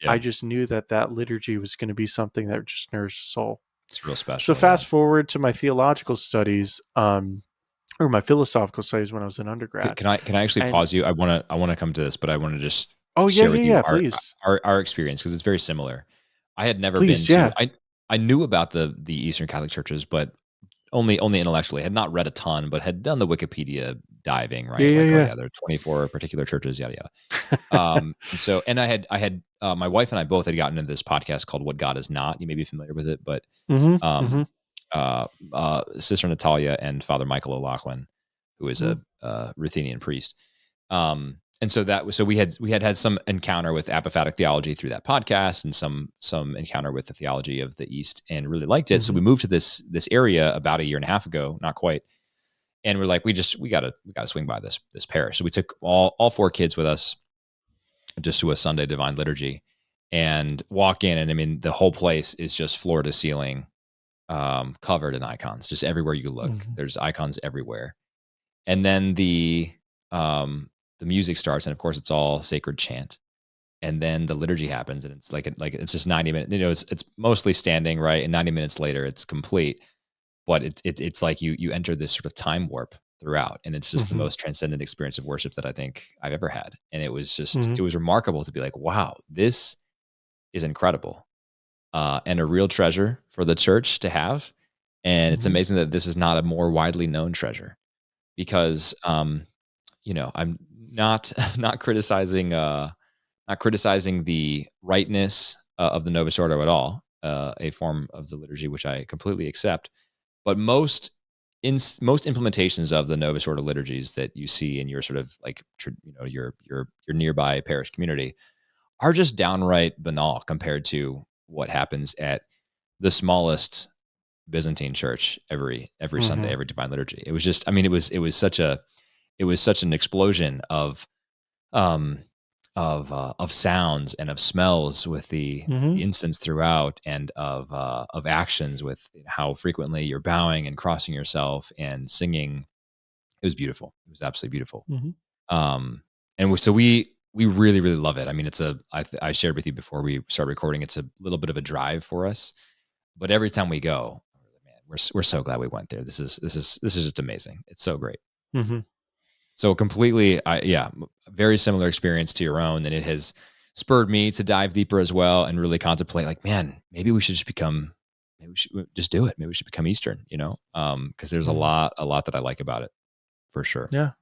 I Yeah. just knew that liturgy was going to be something that just nourished the soul. It's real So special. Yeah. fast forward to my theological studies, or my philosophical studies when I was in undergrad. Can I actually And pause you? I want to come to this, but I want to just oh, yeah, share yeah, with you yeah, please. our experience, because it's very similar. I had never been Please, to yeah. I knew about the Eastern Catholic churches, but only intellectually. Had not read a ton, but had done the Wikipedia diving, Yeah, right? yeah, Like, oh yeah. yeah, there are 24 particular churches, yada yada. And I had my wife and I both had gotten into this podcast called What God Is Not. You may be familiar with it, but Mhm, um, mhm, Sister Natalia and Father Michael O'Loughlin, who is mhm, a Ruthenian priest. And so we had some encounter with apophatic theology through that podcast, and some encounter with the theology of the East, and really liked it. So mhm, we moved to this area about a year and a half ago, not quite. And we're like, we gotta swing by this parish. So we took all 4 kids with us just to a Sunday divine liturgy, and walk in, and I mean the whole place is just floor to ceiling, covered in icons. Just everywhere you look, Mhm. there's icons everywhere. And then the music starts, and of course it's all sacred chant. And then the liturgy happens, and it's like it's just 90 minutes. It's mostly standing, right? And 90 minutes later, it's complete. But it's like you enter this sort of time warp throughout, and it's just the Mhm. most transcendent experience of worship that I think I've ever had. And it Mhm. was remarkable to be like, wow, this is incredible, and a real treasure for the church to have. And it's Mhm. amazing that this is not a more widely known treasure, because I'm not not criticizing not criticizing the rightness of the Novus Ordo at all, a form of the liturgy which I completely accept. But most implementations of the Novus Ordo liturgies that you see in your sort of like your nearby parish community are just downright banal compared to what happens at the smallest Byzantine church every Sunday, Mhm. every divine liturgy. It was just, I mean, it was such an explosion um of sounds and of smells with Mhm. the incense throughout, and of actions with how frequently you're bowing and crossing yourself and singing. It was beautiful. It was absolutely beautiful. Mhm. um and we really really love it. I mean, I shared with you before we start recording, it's a little bit of a drive for us, but every time we go, man, we're so glad we went there. This is just amazing. It's so great. Mhm. So completely, yeah, very similar experience to your own, and it has spurred me to dive deeper as well and really contemplate, like, man, maybe we should just do it. Maybe we should become Eastern, because there's Mhm. a lot that I like about it for sure. Yeah.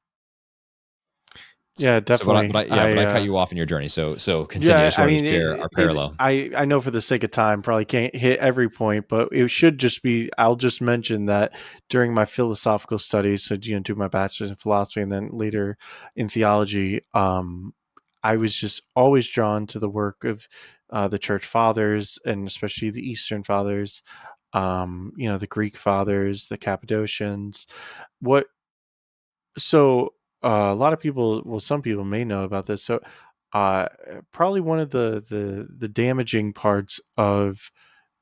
Yeah, So, definitely. but I cut you off in your journey. So continue. I Yeah, just I wanted to mean, share our parallel. I know for the sake of time, probably can't hit every point, but it should just be. I'll just mention that during my philosophical studies, so do my bachelor's in philosophy and then later in theology, I was just always drawn to the work of the church fathers, and especially the Eastern fathers. The Greek fathers, the Cappadocians. What so a lot of people, well, some people may know about this. So, uh, probably one of the damaging parts of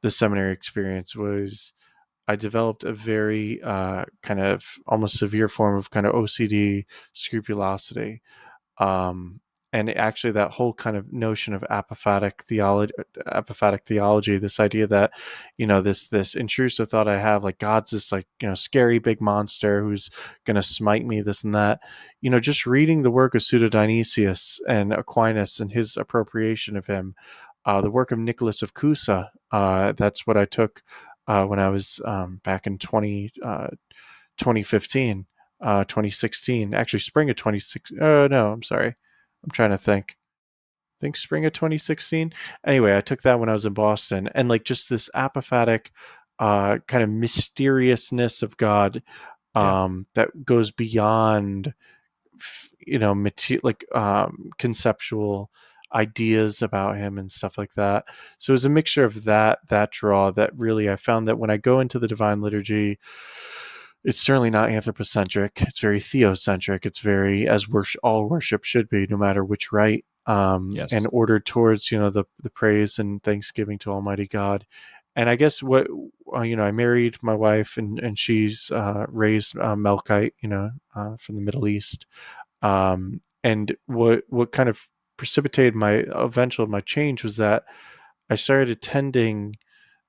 the seminary experience was I developed a very kind of almost severe form of kind of OCD scrupulosity. um, and actually that whole kind of notion of apophatic theology, this idea that this intrusive thought I have, like God's this like scary big monster who's going to smite me, this and that. Just reading the work of Pseudo Dionysius and Aquinas and his appropriation of him, the work of Nicholas of Cusa, that's what I took when I was back in 2015, 2016, actually spring of 2016. Oh, no, I'm sorry. I'm trying to think. I think spring of 2016. Anyway, I took that when I was in Boston, and like just this apophatic kind of mysteriousness of God Yeah, that goes beyond conceptual ideas about him and stuff like that. So it was a mixture of that draw that really I found that when I go into the divine liturgy, it's certainly not anthropocentric. It's very theocentric. It's very, as all worship should be, no matter which rite, and yes, ordered towards the praise and thanksgiving to Almighty God. And I guess what I married my wife, and she's raised Melkite, from the Middle East. And what kind of precipitated my change was that I started attending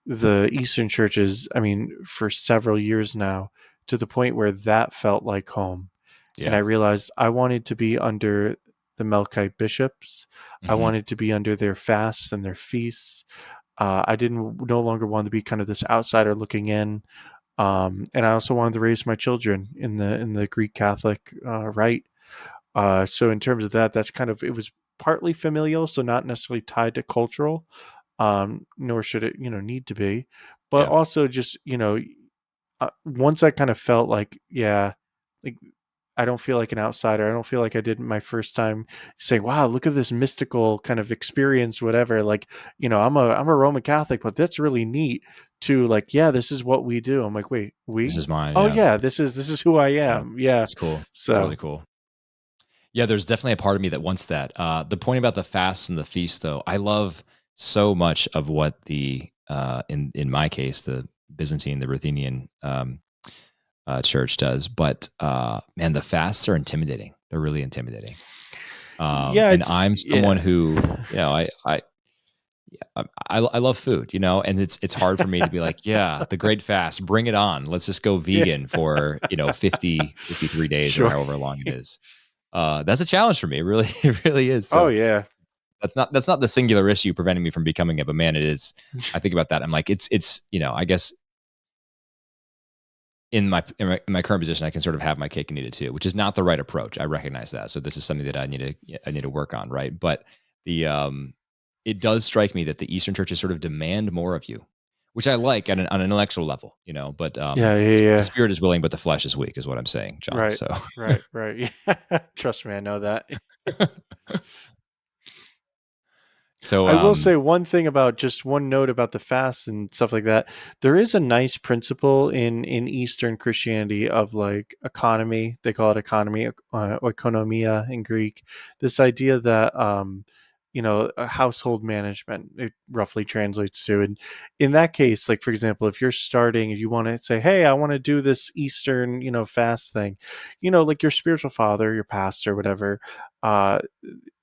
the Eastern churches, I mean, for several years now, to the point where that felt like home. And I yeah, realized I wanted to be under the Melkite bishops. I hmm, wanted to be under their fasts and their feasts. I didn't no longer want to be kind of this outsider looking in. And I also wanted to raise my children in the Greek Catholic rite. So in terms of that, that's kind of, it was partly familial, so not necessarily tied to cultural, nor should it need to be, but yeah, also just once I kind of felt like, yeah, like I don't feel like an outsider. I don't feel like I did my first time saying, "Wow, look at this mystical kind of experience," whatever. Like, I'm a Roman Catholic, but that's really neat. to like, yeah, this is what we do. I'm like, wait, This we? is mine. Oh Yeah. yeah, this is who I Yeah. am. Yeah. It's cool. It's really So cool. Yeah, there's definitely a part of me that wants that. The point about the fasts and the feasts, though, I love so much of what the in my case, the Byzantine, the Ruthenian church does. But man, the fasts are intimidating. They're really intimidating. yeah, And it's I'm someone yeah. who, I love food, and it's hard for me to be like, yeah, the great fast, bring it on. Let's just go Yeah. vegan for 53 days or Sure. however long it is. That's a challenge for me. It really, it really is. Oh So yeah. that's not the singular issue preventing me from becoming it, but man, it is. I think about that. I'm like, it's I guess in my current position, I can sort of have my cake and eat it too, which is not the right approach. I recognize that. So this is something that I need to work on, right? But the it does strike me that the Eastern churches sort of demand more of you, which I like on an intellectual level, But Yeah, yeah, the yeah. spirit is willing, but the flesh is weak, is what I'm saying, John. Right. So Right. Right. Yeah. Trust me, I know that. so I will say one thing about just one note about the fast and stuff like that. There is a nice principle in Eastern Christianity of like economy. They call it economy, oikonomia in Greek. This idea that a household management it roughly translates to. And in that case, like for example, if you're starting, if you want to say, "Hey, I want to do this Eastern, fast thing," like your spiritual father, your pastor, whatever. Uh,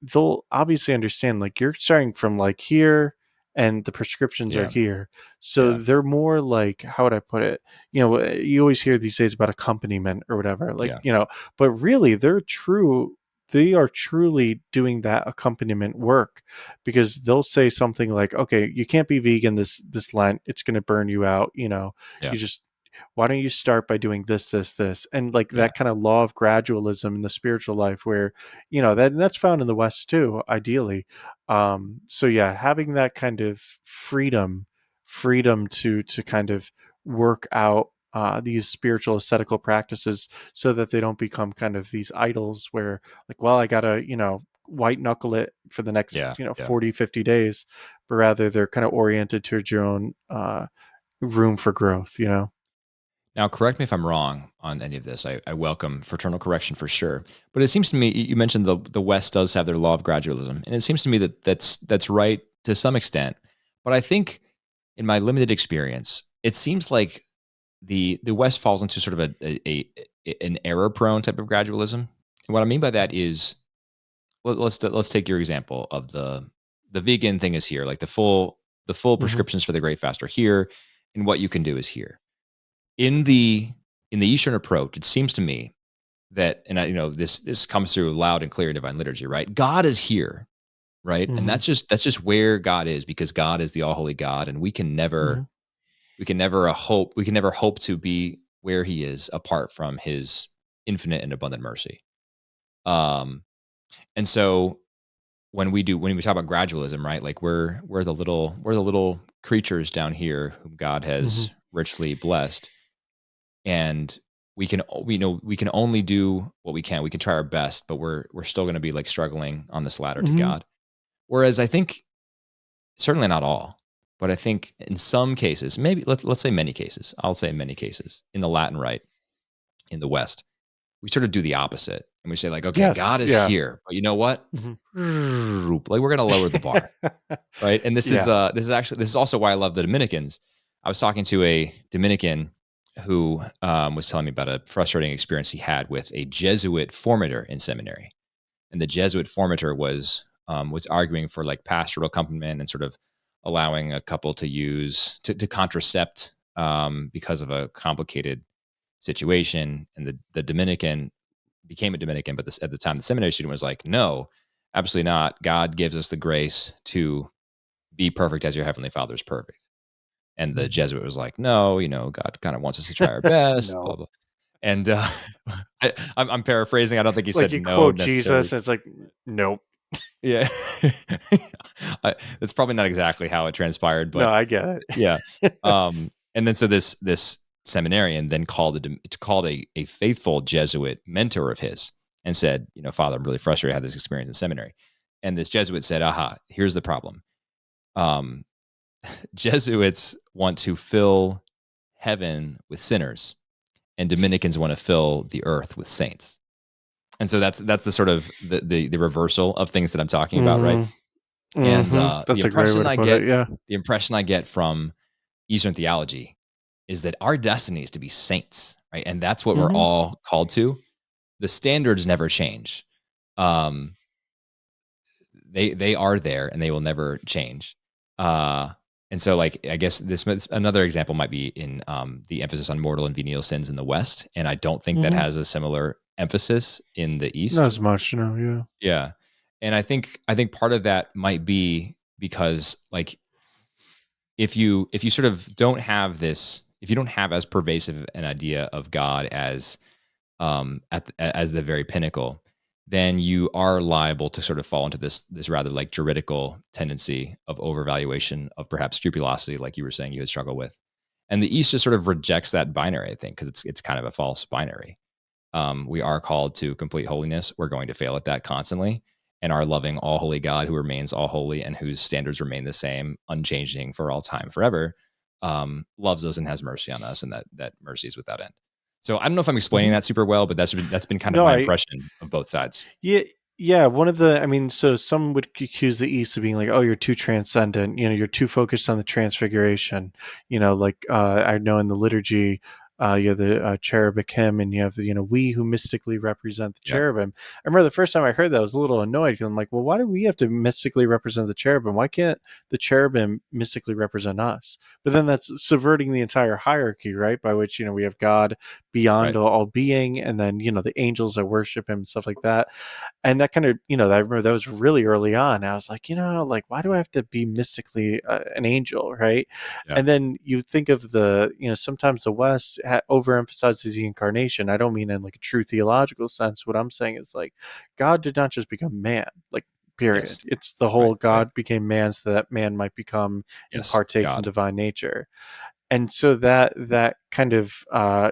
they'll obviously understand like you're starting from like here and the prescriptions are yeah, here, so yeah, they're more like, how would I put it, you always hear these days about accompaniment or whatever, like, yeah, but really they are truly doing that accompaniment work, because they'll say something like, okay, you can't be vegan this Lent, it's going to burn you out, yeah, you just, why don't you start by doing this, and like yeah, that kind of law of gradualism in the spiritual life, where that's found in the West too, ideally. So yeah, having that kind of freedom to kind of work out these spiritual ascetical practices, so that they don't become kind of these idols where like, well, I gotta white knuckle it for the next yeah, yeah. 40-50 days, but rather they're kind of oriented towards your own room for growth. Now, correct me if I'm wrong on any of this. I welcome fraternal correction for sure. But it seems to me, you mentioned the West does have their law of gradualism, and it seems to me that that's right to some extent. But I think, in my limited experience, it seems like the West falls into sort of an error prone type of gradualism. And what I mean by that is, let's take your example of the vegan thing is here, like the full Hmm. prescriptions for the Great Fast are here, and what you can do is here in the Eastern approach. It seems to me that, and this comes through loud and clear in divine liturgy, right? God is here, right? And Hmm. that's just where God is, because God is the all holy God, and Hmm. we can never hope to be where He is apart from His infinite and abundant mercy. Um, and so when we talk about gradualism, right? Like we're the little creatures down here whom God Hmm. has richly blessed, and we can only do what we can. We can try our best, but we're still going to be like struggling on this ladder to Hmm. God. Whereas I think, certainly not all, but I think in some cases, maybe let's say many cases, I'll say many cases in the Latin Rite in the West, we sort of do the opposite, and we say like, okay, Yes. God is Yeah. here, but you know what? Hmm. Like we're going to lower the bar, right? And Yeah. this is also why I love the Dominicans. I was talking to a Dominican who was telling me about a frustrating experience he had with a Jesuit formator in seminary, and the Jesuit formator was arguing for like pastoral accompaniment and sort of allowing a couple to use to contracept because of a complicated situation, and the Dominican became a Dominican, but at the time the seminary student was like, no, absolutely not. God gives us the grace to be perfect as your heavenly Father is perfect. And the Mhm. Jesuit was like, no, God kind of wants us to try our best, blah No. blah. And I'm paraphrasing. I don't think he Like said you no quote necessarily. Jesus, and it's like, nope. Yeah, that's probably not exactly how it transpired, No, but I get yeah. it. And then so this seminarian then called a faithful Jesuit mentor of his and said, Father, I'm really frustrated. I had this experience in seminary, and this Jesuit said, "Aha, here's the problem. Um, Jesuits want to fill heaven with sinners, and Dominicans want to fill the earth with saints. And so that's the sort of the reversal of things that I'm talking about, right? And the That's a great way impression to I put it. get, Yeah. from Eastern theology is that our destiny is to be saints, right? And that's what we're Mm-hmm. all called to. The standards never change. Um, they are there and they will never change. And so, like, I guess this another example might be in the emphasis on mortal and venial sins in the West, and I don't think that Mm-hmm. has a similar emphasis in the Not East. as much, yeah. Yeah, and I think part of that might be because, like, if you sort of don't have this, if you don't have as pervasive an idea of God as as the very pinnacle, then you are liable to sort of fall into this rather like juridical tendency of overvaluation of perhaps scrupulosity, like you were saying you had struggled with. And the East just sort of rejects that binary, I think, because it's kind of a false binary. We are called to complete holiness. We're going to fail at that constantly. And our loving, all holy God, who remains all holy and whose standards remain the same, unchanging for all time, forever, loves us and has mercy on us, and that mercy is without end. So I don't know if I'm explaining Mm-hmm. that super well, but that's been kind of No, my impression of both sides. yeah, yeah. One of the, I mean, so some would accuse the East of being like, oh, you're too transcendent. You're too focused on the transfiguration. Like I know in the liturgy, you have the cherubic hymn, and you have the, we who mystically represent the Yep. cherubim. I remember the first time I heard that, I was a little annoyed because I'm like, well, why do we have to mystically represent the cherubim? Why can't the cherubim mystically represent us? But then that's subverting the entire hierarchy, right? By which, we have God beyond Right. all being, and then, the angels that worship him and stuff like that. And that kind of, I remember that was really early on. I was like, like, why do I have to be mystically an angel, right? Yeah. And then you think of the, sometimes the West overemphasizes the incarnation. I don't mean in like a true theological sense. What I'm saying is like, God did not just become man, like, period. Yes. It's the Right. whole Right. God became man so that man might become and Yes. partake in God. divine nature. And so that kind of, uh,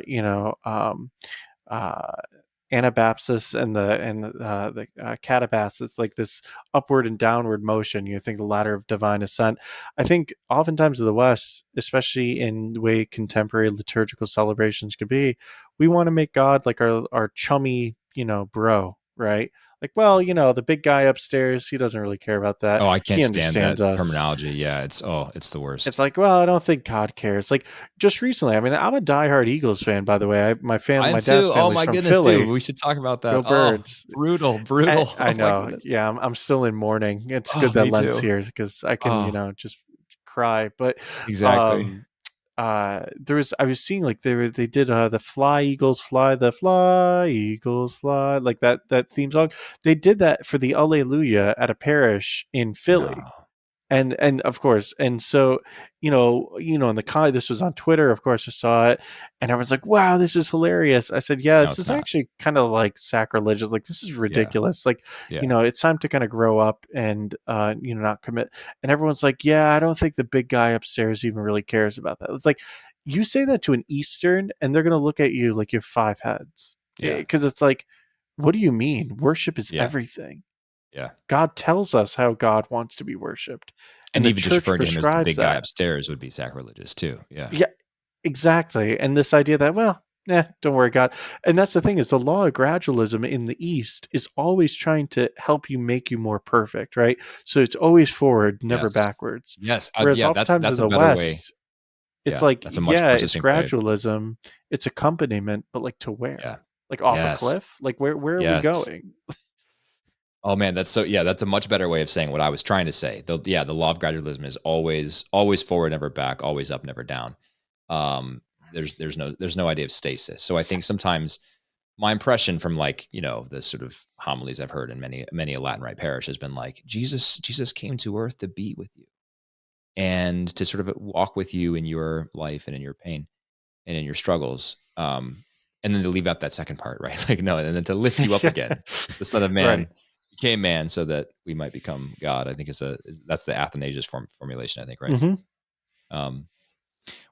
Anabaptist and the Catabaptist, it's like this upward and downward motion. You think the ladder of divine ascent. I think oftentimes in the West, especially in the way contemporary liturgical celebrations could be, we want to make God like our chummy, bro, right? Like, well, the big guy upstairs, he doesn't really care about that. Oh, I He can't stand that understands us. terminology. Yeah. It's the worst. It's like, well, I don't think God cares. Like, just recently, I mean, I'm a diehard Eagles fan, by the way. I am My dad's too. Oh family's my from goodness, dude. Philly. We should talk about that. Go Oh, Birds. brutal, brutal. I Oh my know. goodness. Yeah, I'm still in mourning. It's Oh, good that me Lent's too. here because I can, Oh, just cry. But exactly. um I was seeing like they did the Fly Eagles Fly, the Fly Eagles Fly, like that theme song. They did that for the Alleluia at a parish in Philly. No, And of course, and so in the this was on Twitter. Of course, I saw it, and everyone's like, "Wow, this is hilarious." I said, "Yeah, no, this it's is not. actually kind of like sacrilegious. Like, this is Yeah. ridiculous. Like, Yeah. it's time to kind of grow up and not commit." And everyone's like, "Yeah, I don't think the big guy upstairs even really cares about that." It's like, you say that to an Eastern, and they're gonna look at you like you have five heads, Yeah. because it's like, what do you mean? Worship is Yeah. everything. Yeah. God tells us how God wants to be worshipped, and And the even just church referring to him as the prescribes big guy that. upstairs would be sacrilegious too. Yeah. Yeah, exactly. And this idea that, well, don't worry, God. And that's the thing, is the law of gradualism in the East is always trying to help you make you more perfect, right? So it's always forward, never Yes. backwards. Yes. Whereas Yeah. oftentimes That's in a the better way. West, it's Yeah. like, That's a much yeah, more it's succinct way. gradualism, it's accompaniment, but like to where? Yeah. Like off a Yes. cliff? Like where are we Yes. going? Oh man, that's a much better way of saying what I was trying to say. The law of gradualism is always forward, never back, always up, never down. Um, there's no idea of stasis. So I think sometimes my impression from, like, the sort of homilies I've heard in many a Latin Rite parish has been like, Jesus came to earth to be with you and to sort of walk with you in your life and in your pain and in your struggles. And then to leave out that second part, right? Like, no, and then to lift you up Yeah. again. The Son of Right. Man became man so that we might become God. I think that's the Athanasius formulation, I think, right? Hmm. Um,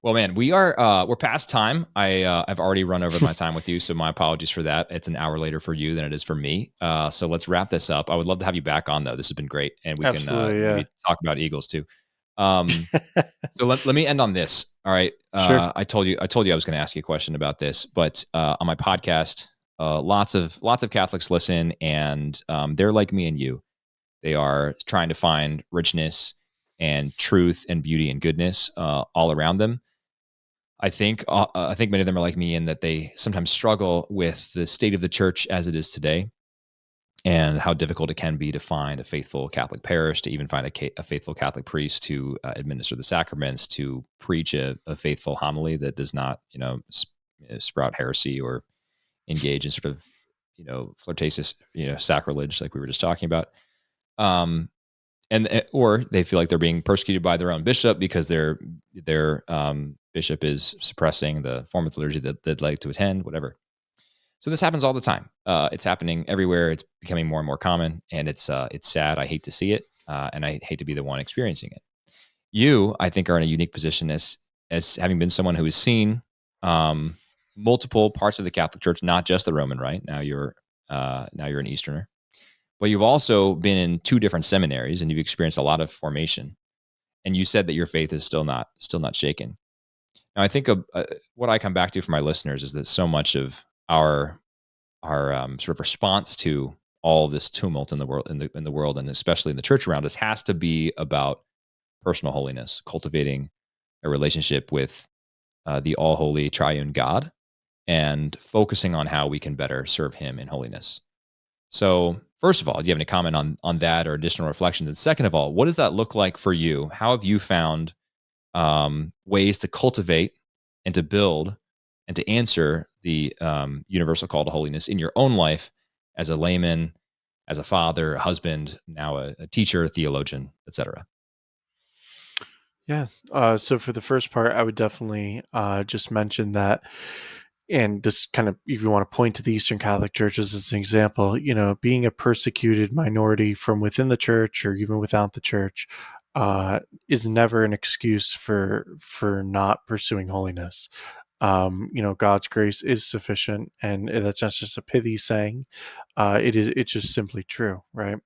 well, man, we're past time. I've already run over my time with you, so my apologies for that. It's an hour later for you than it is for me. So let's wrap this up. I would love to have you back on, though. This has been great, and we can Absolutely, yeah. maybe talk about Eagles too. Um, so let me end on this. All right. Sure. I told you I was going to ask you a question about this, but on my podcast, lots of Catholics listen, and they're like me and you. They are trying to find richness and truth and beauty and goodness all around them. I think many of them are like me in that they sometimes struggle with the state of the church as it is today, and how difficult it can be to find a faithful Catholic parish, to even find a faithful Catholic priest to administer the sacraments, to preach a faithful homily that does not, sprout heresy or engage in sort of, flirtatious, sacrilege like we were just talking about. Um, and or they feel like they're being persecuted by their own bishop because their bishop is suppressing the form of the liturgy that they'd like to attend, whatever. So this happens all the time. It's happening everywhere. It's becoming more and more common, and it's sad. I hate to see it, and I hate to be the one experiencing it. You, I think, are in a unique position as having been someone who has seen multiple parts of the Catholic Church, not just the Roman Rite. Now you're an Easterner, but you've also been in two different seminaries, and you've experienced a lot of formation. And you said that your faith is still not shaken. Now, I think what I come back to for my listeners is that so much of our sort of response to all of this tumult in the world, in the world, and especially in the church around us, has to be about personal holiness, cultivating a relationship with the all holy triune God, and focusing on how we can better serve Him in holiness. So, first of all, do you have any comment on that or additional reflections? And second of all, what does that look like for you? How have you found ways to cultivate and to build and to answer the universal call to holiness in your own life as a layman, as a father, a husband, now a teacher, a theologian, etc.? Yeah. So for the first part, I would definitely just mention that, and this kind of, if you want to point to the Eastern Catholic churches as an example, being a persecuted minority from within the church or even without the church is never an excuse for not pursuing holiness. God's grace is sufficient, and that's not just a pithy saying. It's just simply true, right?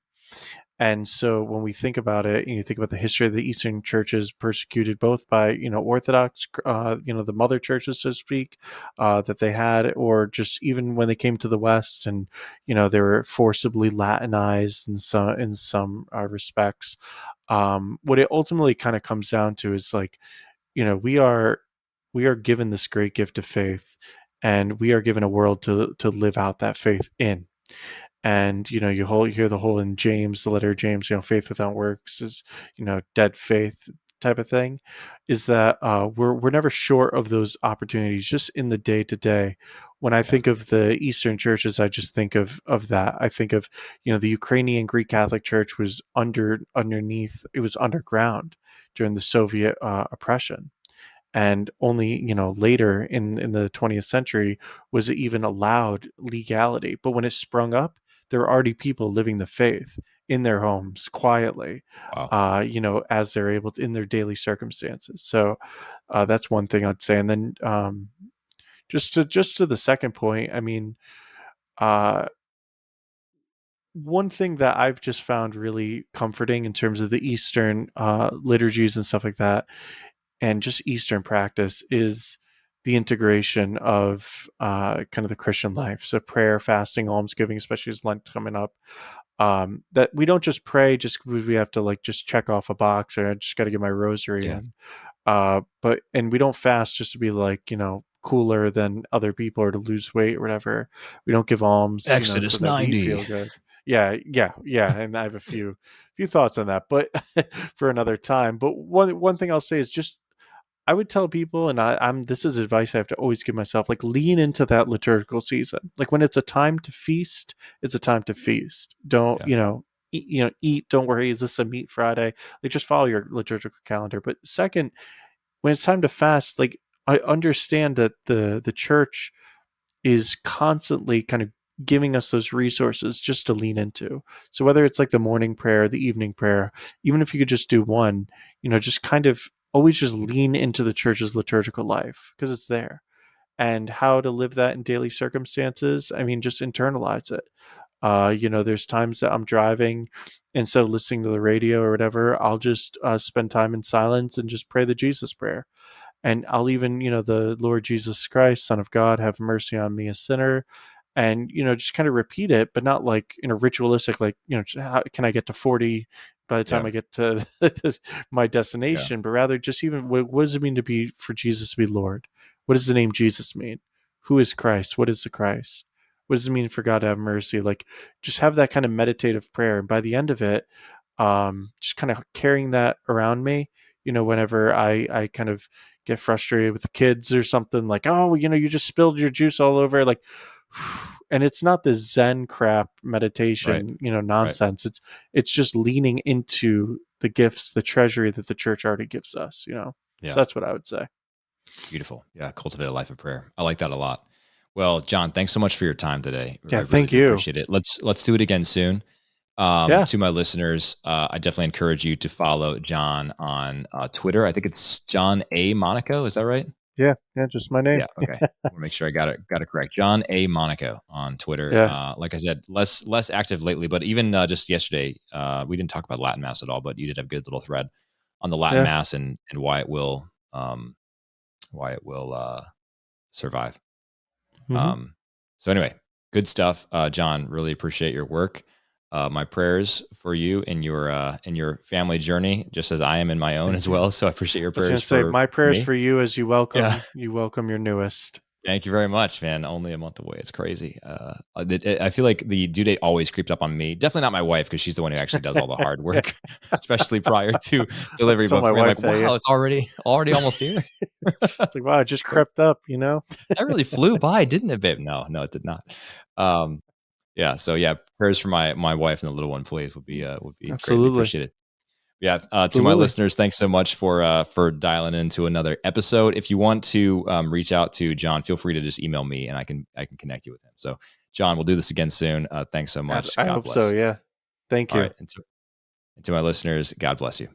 And so when we think about it, and you think about the history of the Eastern churches persecuted both by, Orthodox, the mother churches, so to speak, that they had, or just even when they came to the West and, they were forcibly Latinized in some respects. What it ultimately kind of comes down to is like, we are given this great gift of faith, and we are given a world to live out that faith in. And you hear the whole in James, the letter of James, faith without works is dead faith type of thing. Is that we're never short of those opportunities just in the day to day. When I Yeah. think of the Eastern churches, I just think of that. I think of the Ukrainian Greek Catholic Church was underneath. It was underground during the Soviet oppression, and only later in the 20th century was it even allowed legality. But when it sprung up, there were already people living the faith in their homes quietly, Wow. as they're able to in their daily circumstances. So that's one thing I'd say. And then just to the second point, I mean, uh, one thing that I've just found really comforting in terms of the Eastern liturgies and stuff like that, and just Eastern practice, is the integration of kind of the Christian life. So prayer, fasting, almsgiving, especially as Lent coming up. That we don't just pray just because we have to like just check off a box, or I just got to get my rosary Yeah. in. And we don't fast just to be like cooler than other people or to lose weight or whatever. We don't give alms, so Exodus that we 90. feel good. Yeah. And I have a few thoughts on that, but for another time. But one thing I'll say is just I would tell people, and I'm this is advice I have to always give myself, like lean into that liturgical season. Like when it's a time to feast, it's a time to feast. Don't, Yeah. eat, don't worry, is this a meat Friday? Like just follow your liturgical calendar. But second, when it's time to fast, like I understand that the church is constantly kind of giving us those resources just to lean into. So whether it's like the morning prayer, the evening prayer, even if you could just do one, just kind of always just lean into the church's liturgical life because it's there. And how to live that in daily circumstances, I mean, just internalize it. There's times that I'm driving, instead of listening to the radio or whatever, I'll just spend time in silence and just pray the Jesus prayer. And I'll even, the Lord Jesus Christ, Son of God, have mercy on me, a sinner. And, just kind of repeat it, but not like in a ritualistic, like, how can I get to 40 by the time Yeah. I get to my destination? But rather just even, what does it mean to be, for Jesus to be Lord? What does the name Jesus mean? Who is Christ? What is the Christ? What does it mean for God to have mercy? Like, just have that kind of meditative prayer. And by the end of it, just kind of carrying that around me, whenever I kind of get frustrated with the kids or something, like, oh, you just spilled your juice all over, like, and it's not this Zen crap Right. meditation, Right. nonsense. It's just leaning into the gifts, the treasury that the church already gives us, Yeah. So that's what I would say. Beautiful. Yeah. Cultivate a life of prayer. I like that a lot. Well, John, thanks so much for your time today. I Yeah, really thank do you. appreciate it. Let's do it again soon. Yeah, To my listeners, I definitely encourage you to follow John on Twitter. I think it's John A. Monaco. Is that right? yeah, yeah. Just my name. Yeah. Okay. I want to make sure I got it correct. John A. Monaco on Twitter. Yeah, Like I said, less active lately, but even just yesterday, we didn't talk about Latin Mass at all, but you did have a good little thread on the Latin yeah. Mass and why it will survive. Hmm. Um, so anyway, good stuff, John. Really appreciate your work. My prayers for you in your family journey, just as I am in my own Thank as you. well. So I appreciate your I was gonna prayers say, my for prayers me. for you as you Yeah, welcome your newest. thank you very much, man. Only a month away. It's crazy. I feel like the due date always creeps up on me. Definitely not my wife because she's the one who actually does all the hard Yeah, work, especially prior to I'll delivery. just tell But my for me, I'm wife like, that. Yeah, wow, it's already almost here. it's like, wow, it just crept up. That really flew by, didn't it, babe? No, no, it did not. Um, yeah. So yeah, prayers for my wife and the little one, please, would be greatly Absolutely, appreciated. Yeah. To my absolutely. listeners, thanks so much for dialing into another episode. If you want to reach out to John, feel free to just email me and I can connect you with him. So, John, we'll do this again soon. Thanks so much. I God hope so. bless. Yeah. Thank All you. right. And to my listeners, God bless you.